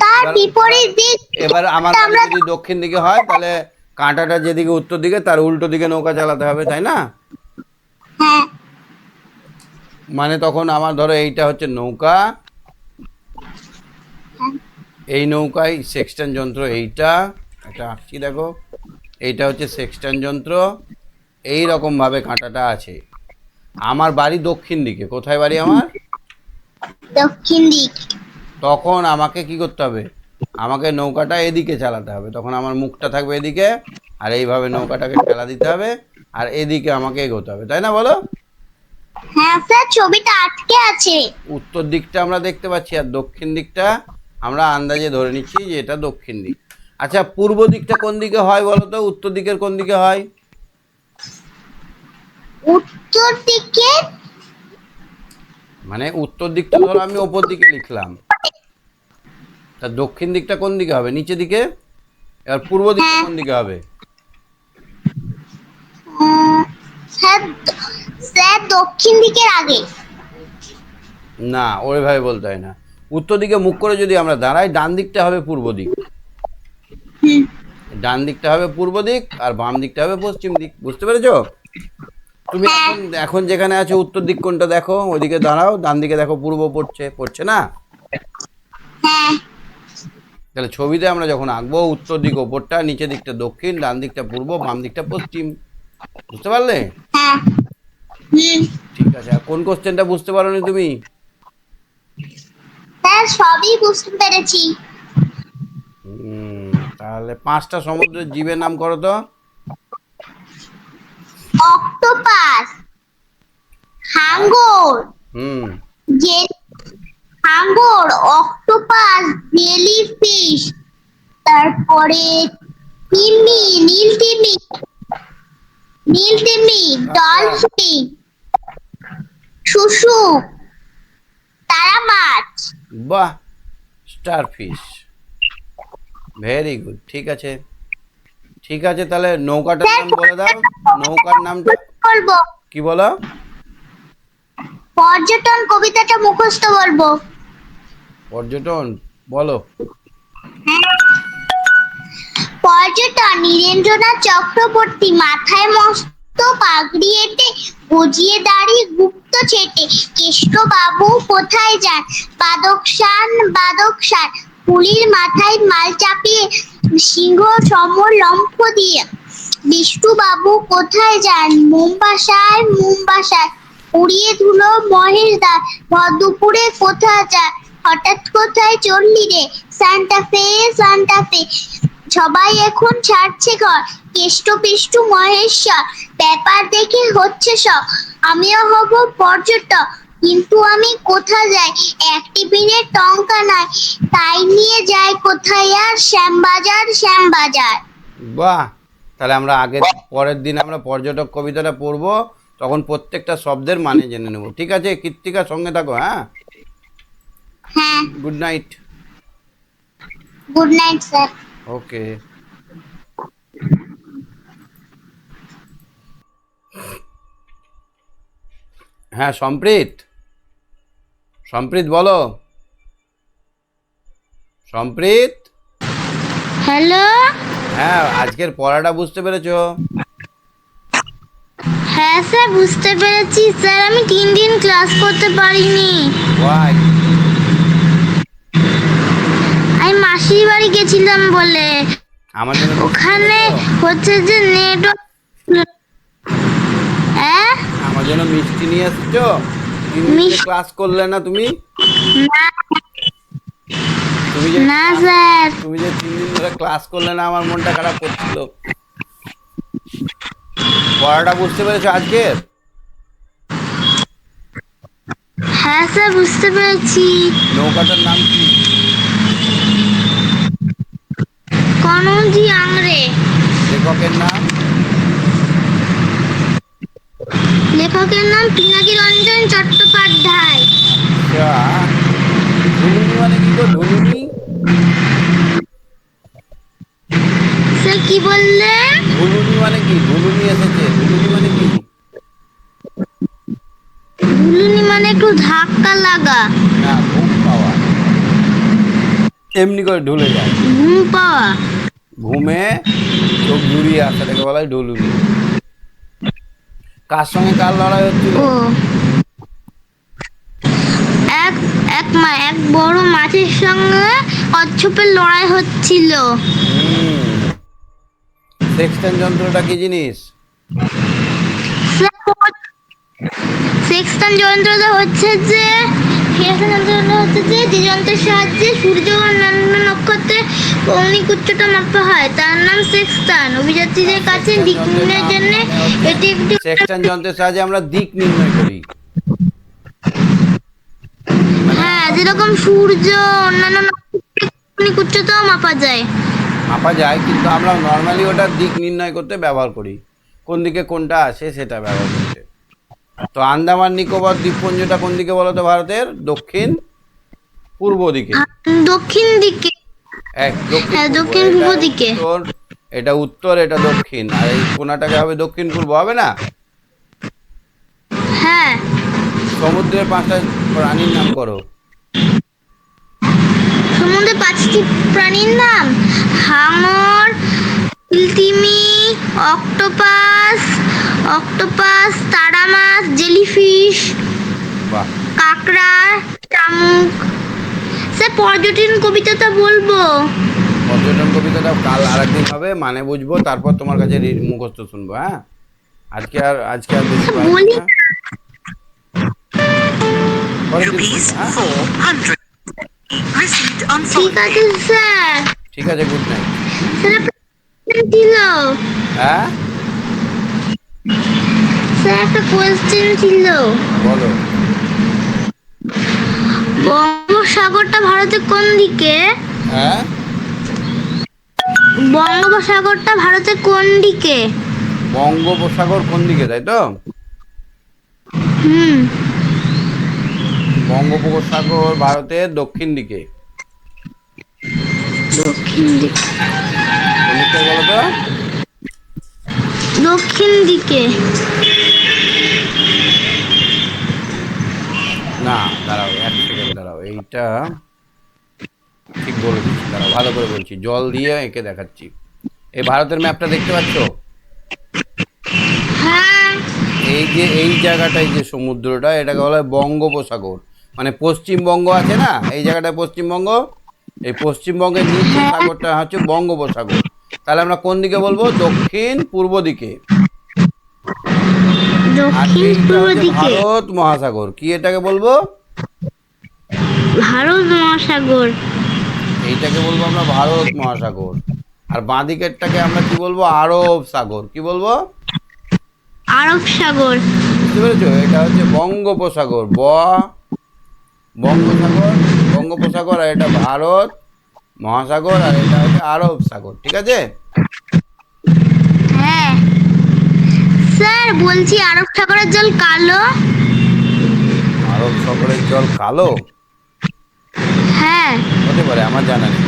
তার এবার- বিপরীত দিক এবার আমার বাড়ি আমরা যদি দক্ষিণ দিকে হয়, তাহলে কাঁটাটা যেদিকে উত্তর দিকে তার উল্টো দিকে নৌকা চালাতে হবে, তাই না? হ্যাঁ মানে তখন আমার ধরো এইটা হচ্ছে নৌকা, এই নৌকায় সেক্সটান যন্ত্র এইটা, একটা আঁকছি দেখো, এইটা হচ্ছে সেক্সটান যন্ত্র, এই রকম ভাবে কাঁটাটা আছে। আমার বাড়ি দক্ষিণ দিকে, কোথায় বাড়ি আমার? দক্ষিণ দিক। তখন আমাকে কি করতে হবে? আমাকে নৌকাটা এদিকে চালাতে হবে, তখন আমার মুখটা থাকবে এদিকে, আর এইভাবে নৌকাটাকে ঠেলা দিতে হবে, আর এদিকে আমাকে এগোতে হবে, তাই না বলো? হ্যাঁ স্যার, ছবিটা আটকে আছে। উত্তর দিকটা আমরা দেখতে পাচ্ছি, আর দক্ষিণ দিকটা আমরা আন্দাজে ধরে নিচ্ছি যে এটা দক্ষিণ দিক। আচ্ছা, পূর্ব দিকটা কোন দিকে হয় বলো তো? উত্তর দিকের কোন দিকে হয়? উত্তর দিকে মানে উত্তর দিকটা ধরো আমি ওপর দিকে লিখলাম, তা দক্ষিণ দিকটা কোন দিকে হবে? নিচে দিকে। এবার পূর্ব দিকটা কোন দিকে হবে? স্যার, স্যার দক্ষিণ দিকের আগে। না, ওইভাবে বলতে হয় না। উত্তর দিকে মুখ করে যদি আমরা দাঁড়াই, ডান দিকটা হবে পূর্ব দিক, হুম, ডান দিকটা হবে পূর্ব দিক, আর বাম দিকটা হবে পশ্চিম দিক। বুঝতে পেরেছো? তুমি এখন এখন যেখানে আছো উত্তর দিক কোনটা দেখো, ওইদিকে দাঁড়াও, ডান দিকে দেখো পূর্ব পড়ছে, পড়ছে না? হ্যাঁ তাহলে ছবিতে আমরা যখন আঁকবো, উত্তর দিক ওপরটা, নিচে দিকটা দক্ষিণ, ডান দিকটা পূর্ব, বাম দিকটা পশ্চিম। বুঝতে পারলে? হ্যাঁ হুম। ঠিক আছে। আর কোন কোশ্চেনটা বুঝতে পারোনি তুমি? স্যার, সবই বুঝতে পেরেছি। তাহলে 5টা সমুদ্রের জীবের নাম করো তো। অক্টোপাস, হাঙ্গর, হুম জে হাঙ্গর, অক্টোপাস, জেলিফিশ, তারপরে তিমি, নীলতিমি, নীলতিমি, ডলফিন, শুশুক, তারা মাছ। বাহ, স্টারফিশ, ভেরি গুড। ঠিক আছে, ঠিক আছে, তাহলে নৌকাটার নাম বলে দাও। নৌকার নামটা বলবো, কি বলো? পর্যটন কবিতাটা মুখস্থ বলবো। পর্যটন বলো। পর্যটন, নীরেন্দ্রনাথ চক্রবর্তী, মাথায় মস্ত পাগড়ি এঁটে, গজিয়ে দাঁড়িয়ে গুপ্ত ছেটে, কেষ্ট বাবু কোথায় যান, বাদকশান বাদকশান, পুলির মাথায় মাল চাপিয়ে, সিংহ সম লম্ফ দিয়ে, বিষ্ণু বাবু কোথায় যান, মুম্বাসায় মুম্বাসায়, উড়িয়ে ধুলো মহেশ দাস, ভর দুপুরে কোথায় যান, হঠাৎ কোথায় চললি রে, সান্টাফে সান্টাফে, সবাই এখন ছাড়ছে ঘর, কেষ্ট পিষ্টু মহেশ্বর, ব্যাপার দেখে হচ্ছে সব, আমিও হব পর্যটক, কিন্তু আমি কোথা যাই, এক টিফিনের টঙ্কা নাই, তাই নিয়ে যাই কোথায় আর, শ্যামবাজার শ্যামবাজার। বাহ, তাহলে আমরা পরের দিন আমরা পর্যটক কবিতাটা পড়বো, তখন প্রত্যেকটা শব্দের মানে জেনে নেব। ঠিক আছে কৃত্তিকা, সঙ্গে থাকো। হ্যাঁ, হ্যাঁ, good night. Good night sir. Okay. হ্যাঁ, সম্প্রীত, সম্প্রীত বলো। সম্প্রীত, হ্যালো। হ্যাঁ, আজকের পড়াটা বুঝতে পেরেছো? হ্যাঁ স্যার, বুঝতে পেরেছি স্যার, আমি 3 দিন ক্লাস করতে পারিনি। ওয়াই? মাসির বাড়ি গেছিলাম বলে। আমার জন্য মিষ্টি ওখানে এনেছো? হচ্ছে যে নেটওয়ার্ক। হ্যাঁ, আমার জন্য মিষ্টি নিয়ে এসছো? 3 দিন যে ক্লাস করলে না তুমি? না তুমি যে না ক্লাস স্যার। তুমি যে 3 দিন ধরে ক্লাস করলে না, আমার মনটা খারাপ করছিল। পড়াটা বুঝতে পেরেছো আজকের? হ্যাঁ স্যার, বুঝতে পেরেছি। নৌকাটার নাম কি? কনজি আংরে। লেখকের নাম? লেখকের নাম পিনাকি রঞ্জন চট্টোপাধ্যায়। আচ্ছা, ধুলুনি মানে কি গো, ধুলুনি? স্যার কি বললে? ধুলুনি মানে কি? ধুলুনি এসেছে, ধুলুনি মানে কি? ভুলুনি মানে একটু ধাক্কা লাগা, না, ঘুম পাওয়া। এমনি করে ঢুলে যায়। ঘুম পাওয়া। ঘুমে চোখ জুড়িয়ে আসে, তাকে বলা হয় ঢুলুনি। কার সঙ্গে কার লড়াই হচ্ছিল? ও, এক এক বড় মাছের সঙ্গে কচ্ছপের লড়াই হচ্ছিল। সেক্সটাইন যন্ত্রটা কি জিনিস? সেক্সটাইন যন্ত্রটা হচ্ছে যে যে যন্ত্রের সাহায্যে সূর্য ও অন্যান্য নক্ষত্রের কৌণিক উচ্চতা মাপা হয় তার নাম সেক্সটাইন। অভিযাত্রীদের কাছে দিক নির্ণয়ের জন্য এটি একটি সেক্সটাইন যন্ত্রের সাহায্যে আমরা দিক নির্ণয় করি। হ্যাঁ, যেরকম সূর্য অন্যান্য নক্ষত্রের কৌণিক উচ্চতাও মাপা যায়। মাপা যায়, কিন্তু আমরা নর্মালি ওটা দিক নির্ণয় করতে ব্যবহার করি, কোন দিকে কোনটা আছে সেটা ব্যবহার করতে। তো আন্দামান নিকোবর দ্বীপপুঞ্জটা কোন দিকে বলো তো? ভারতের দক্ষিণ পূর্ব দিকে। দক্ষিণ দিকে। দক্ষিণ হ্যাঁ, পূর্ব। দক্ষিণ এটা পূর্ব দিকে। উত্তর, এটা উত্তর, এটা দক্ষিণ, আর এই কোনাটাকে হবে দক্ষিণ পূর্ব, হবে না? হ্যাঁ, সমুদ্রের 5টা প্রাণীর নাম করো। সমুদ্রে 5টি প্রাণীর নাম: হাঙর, তিমি, অক্টোপাস, তারা মাছ, জেলিফিশ, বাহ, কাঁকড়া, শামুক। স্যার পর্যটন কবিতাটা বলবো? পর্যটন কবিতাটা কাল আরেকদিন হবে, মানে বুঝবো, তারপর তোমার কাছে মুখস্থ শুনবো। হ্যাঁ, আজকে আর বেশি স্যার পারবো বলি। না। পরের দিন Rupees শুনবো, হ্যাঁ? 400 received on ঠিক আছে স্যার। ঠিক আছে, গুড নাইট। স্যার একটা question ছিল। হ্যাঁ, স্যার একটা কোয়েশ্চেন ছিল। বলো। বঙ্গোপসাগরটা ভারতের কোন দিকে? হ্যাঁ, বঙ্গোপসাগরটা ভারতের কোন দিকে? বঙ্গোপসাগর কোন দিকে, তাই তো? হুম, বঙ্গোপসাগর ভারতের দক্ষিণ দিকে। দক্ষিণ দিকে। কোন দিকটা বলো তো? দক্ষিণ দিকে। না, দাঁড়াও, 1 সেকেন্ড দাঁড়াও, এইটা ঠিক বলে দিচ্ছি, দাঁড়াও, ভালো করে বলছি, জল দিয়ে এঁকে দেখাচ্ছি। এই ভারতের ম্যাপটা দেখতে পাচ্ছ? হ্যাঁ, এই যে এই জায়গাটায় যে সমুদ্রটা, এটাকে বলা হয় বঙ্গোপসাগর। মানে পশ্চিমবঙ্গ আছে না, এই জায়গাটা পশ্চিমবঙ্গ, এই পশ্চিমবঙ্গের নিচে সাগরটা হচ্ছে বঙ্গোপসাগর। তাহলে আমরা কোন দিকে বলবো? দক্ষিণ পূর্ব দিকে। আর দক্ষিণ এইটা পূর্ব হচ্ছে দিকে। ভারত মহাসাগর। কি এটাকে বলবো? ভারত মহাসাগর। এইটাকে বলবো আমরা ভারত মহাসাগর। আর বাঁ দিকেরটাকে আমরা কি বলবো? আরব সাগর। কি বলবো? আরব সাগর। বুঝতে পেরেছো? এটা হচ্ছে বঙ্গোপসাগর, বঙ্গোপসাগর, আর এটা ভারত মহাসাগর, আর এটা হচ্ছে আরব সাগর। ঠিক আছে? হ্যাঁ স্যার, বলছি আরব সাগরের জল কালো। আরব সাগরের জল কালো হ্যাঁ, হতে পারে, আমার জানা নেই।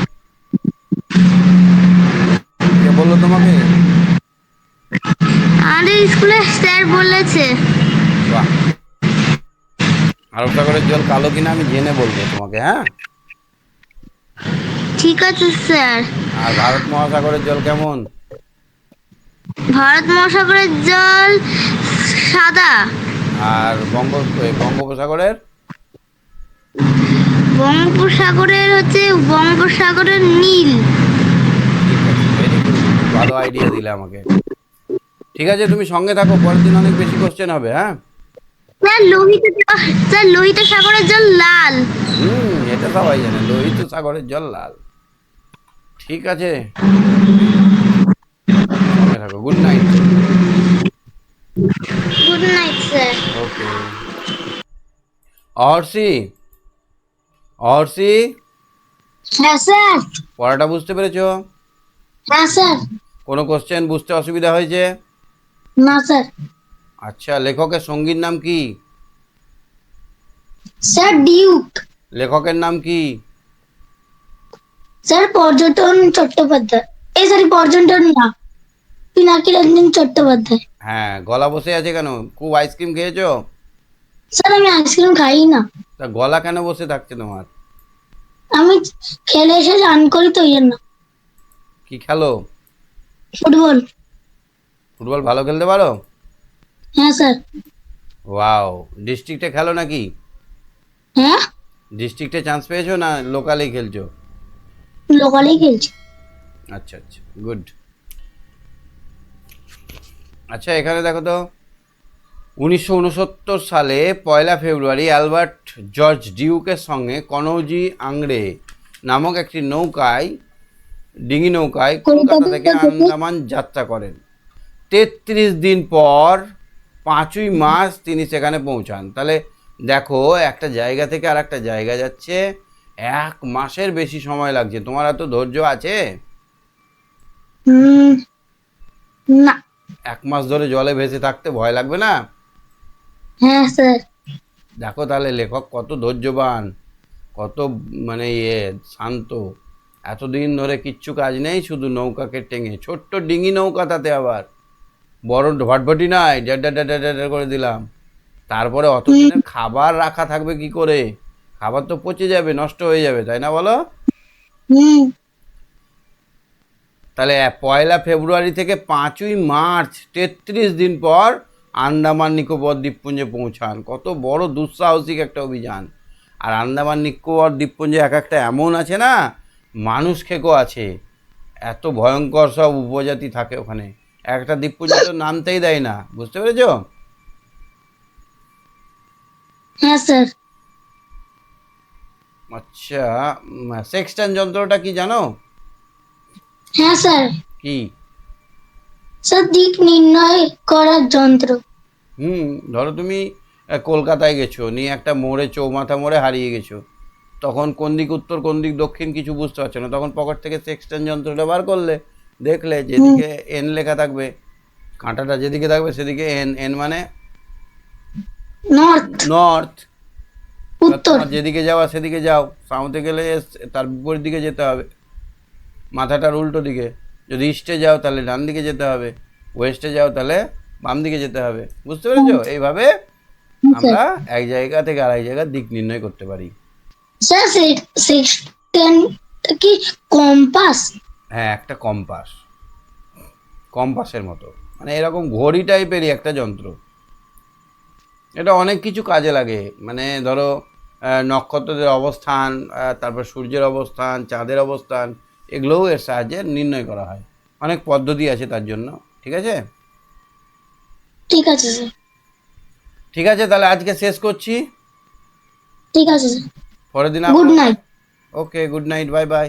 কে বললো তোমাকে? আমাদের স্কুলে স্যার বলেছে। বাহ, আরব সাগরের জল কালো কিনা আমি জেনে বলবো তোমাকে। হ্যাঁ, ঠিক আছে স্যার। আর ভারত মহাসাগরের জল কেমন? ভারত মহাসাগরের জল সাদা। আর বঙ্গোপসাগরের? বঙ্গোপসাগরের নীল। ভেরি গুড, ভালো আইডিয়া দিলে আমাকে। ঠিক আছে, তুমি সঙ্গে থাকো, পরের দিন অনেক বেশি কোশ্চেন হবে। হ্যাঁ, স্যার লোহিত সাগরের জল লাল। এটা সবাই জানে, লোহিত সাগরের জল লাল। ঠিক আছে, সঙ্গে থাকো। Good night. Good night sir. Okay. Aharshi, Aharshi, হ্যাঁ স্যার। পড়াটা বুঝতে পেরেছো? হ্যাঁ স্যার। কোনো কোশ্চেন বুঝতে অসুবিধা হয়েছে? না স্যার। আচ্ছা, লেখকের সঙ্গীর নাম কি? Sir Duke. লেখকের নাম কি? স্যার পর্যটন চট্টোপাধ্যায়। এই সরি, পর্যটন না, পিনাকি রঞ্জন চট্টোপাধ্যায়। হ্যাঁ, গলা বসে আছে কেন? খুব আইসক্রিম খেয়েছো? স্যার আমি আইসক্রিম খাই না। তা গলা কেন বসে থাকছে তোমার? আমি খেলে এসে রান করি তো, এই জন্য। কি খেলো? ফুটবল। ফুটবল ভালো খেলতে পারো? হ্যাঁ স্যার। ওয়াও, ডিস্ট্রিক্টে খেলো নাকি? হ্যাঁ, ডিস্ট্রিক্টে চান্স পেয়েছো না লোকালেই খেলছো? লোকালেই খেলছি। আচ্ছা আচ্ছা, গুড। আচ্ছা, এখানে দেখো তো, 1969 সালে 1 ফেব্রুয়ারি অ্যালবার্ট জর্জ ডিউকের সঙ্গে কনৌজি আংড়ে নামক একটি ডিঙি নৌকায় কলকাতা থেকে আন্দামান যাত্রা করেন। 33 দিন পর 5ই মার্চ তিনি সেখানে পৌঁছান। তাহলে দেখো, একটা জায়গা থেকে আর একটা জায়গা যাচ্ছে 1 মাসের বেশি সময় লাগছে। তোমার এত ধৈর্য আছে? না। 1 মাস ধরে জলে ভেসে থাকতে ভয় লাগবে না? হ্যাঁ স্যার। দেখো তাহলে লেখক কত ধৈর্যবান, কত মানে শান্ত। এতদিন ধরে কিচ্ছু কাজ নেই, শুধু নৌকাকে টেঙে, ছোট্ট ডিঙি নৌকা, তাতে আবার বড় ভটভটি নাই, ড্যাড করে দিলাম। তারপরে অত দিনের খাবার রাখা থাকবে কি করে? খাবার তো পচে যাবে, নষ্ট হয়ে যাবে, তাই না বলো? তাহলে 1 ফেব্রুয়ারি থেকে 5ই মার্চ 33 দিন পর আন্দামান নিকোবর দ্বীপপুঞ্জে পৌঁছান। কত বড় দুঃসাহসিক একটা অভিযান। আর আন্দামান নিকোবর দ্বীপপুঞ্জে এক একটা এমন আছে না, মানুষ খেকো আছে, এত ভয়ঙ্কর সব উপজাতি থাকে ওখানে। একটা দ্বীপপুঞ্জে তো নামতেই দেয় না, বুঝতে পেরেছো? হ্যাঁ স্যার। আচ্ছা, সেক্সটান যন্ত্রটা কি জানো? হ্যাঁ স্যার। কি? স্যার দিক নির্ণয় করার যন্ত্র। ধরো তুমি কলকাতায় গেছো, নিয়ে একটা মোড়ে, চৌমাথা মোড়ে হারিয়ে গেছো। তখন কোন দিক উত্তর, কোন দিক দক্ষিণ কিছু বুঝতে পারছো না। তখন পকেট থেকে সেক্সটান যন্ত্রটা বার করলে, দেখলে যেদিকে এন লেখা থাকবে, কাঁটাটা যেদিকে থাকবে সেদিকে এন। এন মানে নর্থ। নর্থ। উত্তর। তোমার যেদিকে যাওয়া সেদিকে যাও। সাউথে গেলে তার বিপরীত দিকে যেতে হবে, মাথাটার উল্টো দিকে। যদি ইস্টে যাও তাহলে ডান দিকে যেতে হবে, ওয়েস্টে যাও তাহলে বাম দিকে যেতে হবে। বুঝতে পেরেছো? এইভাবে আমরা এক জায়গা থেকে আরেক জায়গার দিক নির্ণয় করতে পারি। স্যার সেক্সটেন কি কম্পাস? হ্যাঁ, একটা কম্পাস, কম্পাসের মতো, মানে এরকম ঘড়ি টাইপেরই একটা যন্ত্র। এটা অনেক কিছু কাজে লাগে। মানে ধরো নক্ষত্রদের অবস্থান, তারপর সূর্যের অবস্থান, চাঁদের অবস্থান, এগুলোও এর সাহায্যে নির্ণয় করা হয়। অনেক পদ্ধতি আছে তার জন্য। ঠিক আছে? ঠিক আছে স্যার। ঠিক আছে, তাহলে আজকে শেষ করছি। ঠিক আছে স্যার। পরের দিন good night. Okay, good night, bye bye.